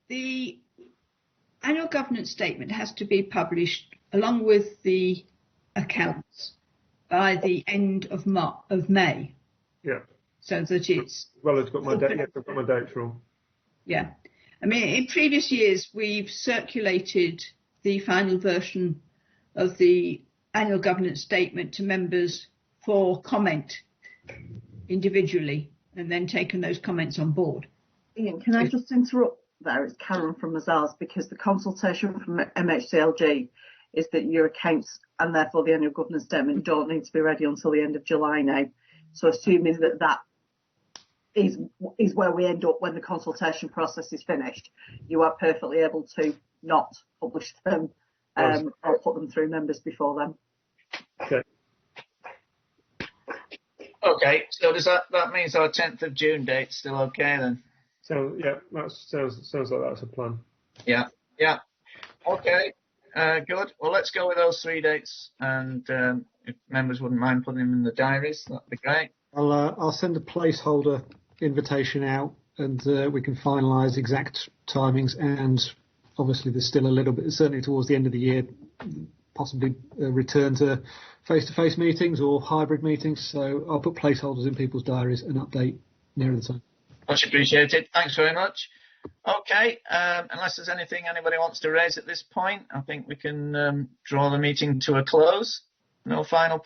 The annual governance statement has to be published along with the accounts by the end of May. Yeah. So that it's. Well, it's got my date. Yeah, I've got my dates wrong. Yeah. I mean, in previous years, we've circulated the final version of the annual governance statement to members for comment individually, and then taken those comments on board. Ian, can I just interrupt there? It's Karen from Mazars, because the consultation from MHCLG is that your accounts and therefore the annual governance statement don't need to be ready until the end of July now. So assuming that is where we end up when the consultation process is finished, you are perfectly able to not publish them or put them through members before then. Okay. Okay, so does that means our 10th of June date's still okay then? So yeah, that sounds like that's a plan. Yeah. Okay, good. Well, let's go with those three dates, and if members wouldn't mind putting them in the diaries, that'd be great. I'll send a placeholder invitation out, and we can finalise exact timings. And obviously, there's still a little bit, certainly towards the end of the year, possibly return to face-to-face meetings or hybrid meetings. So I'll put placeholders in people's diaries and update nearer the time. Much appreciated. Thanks very much. Okay, unless there's anything anybody wants to raise at this point, I think we can draw the meeting to a close. No final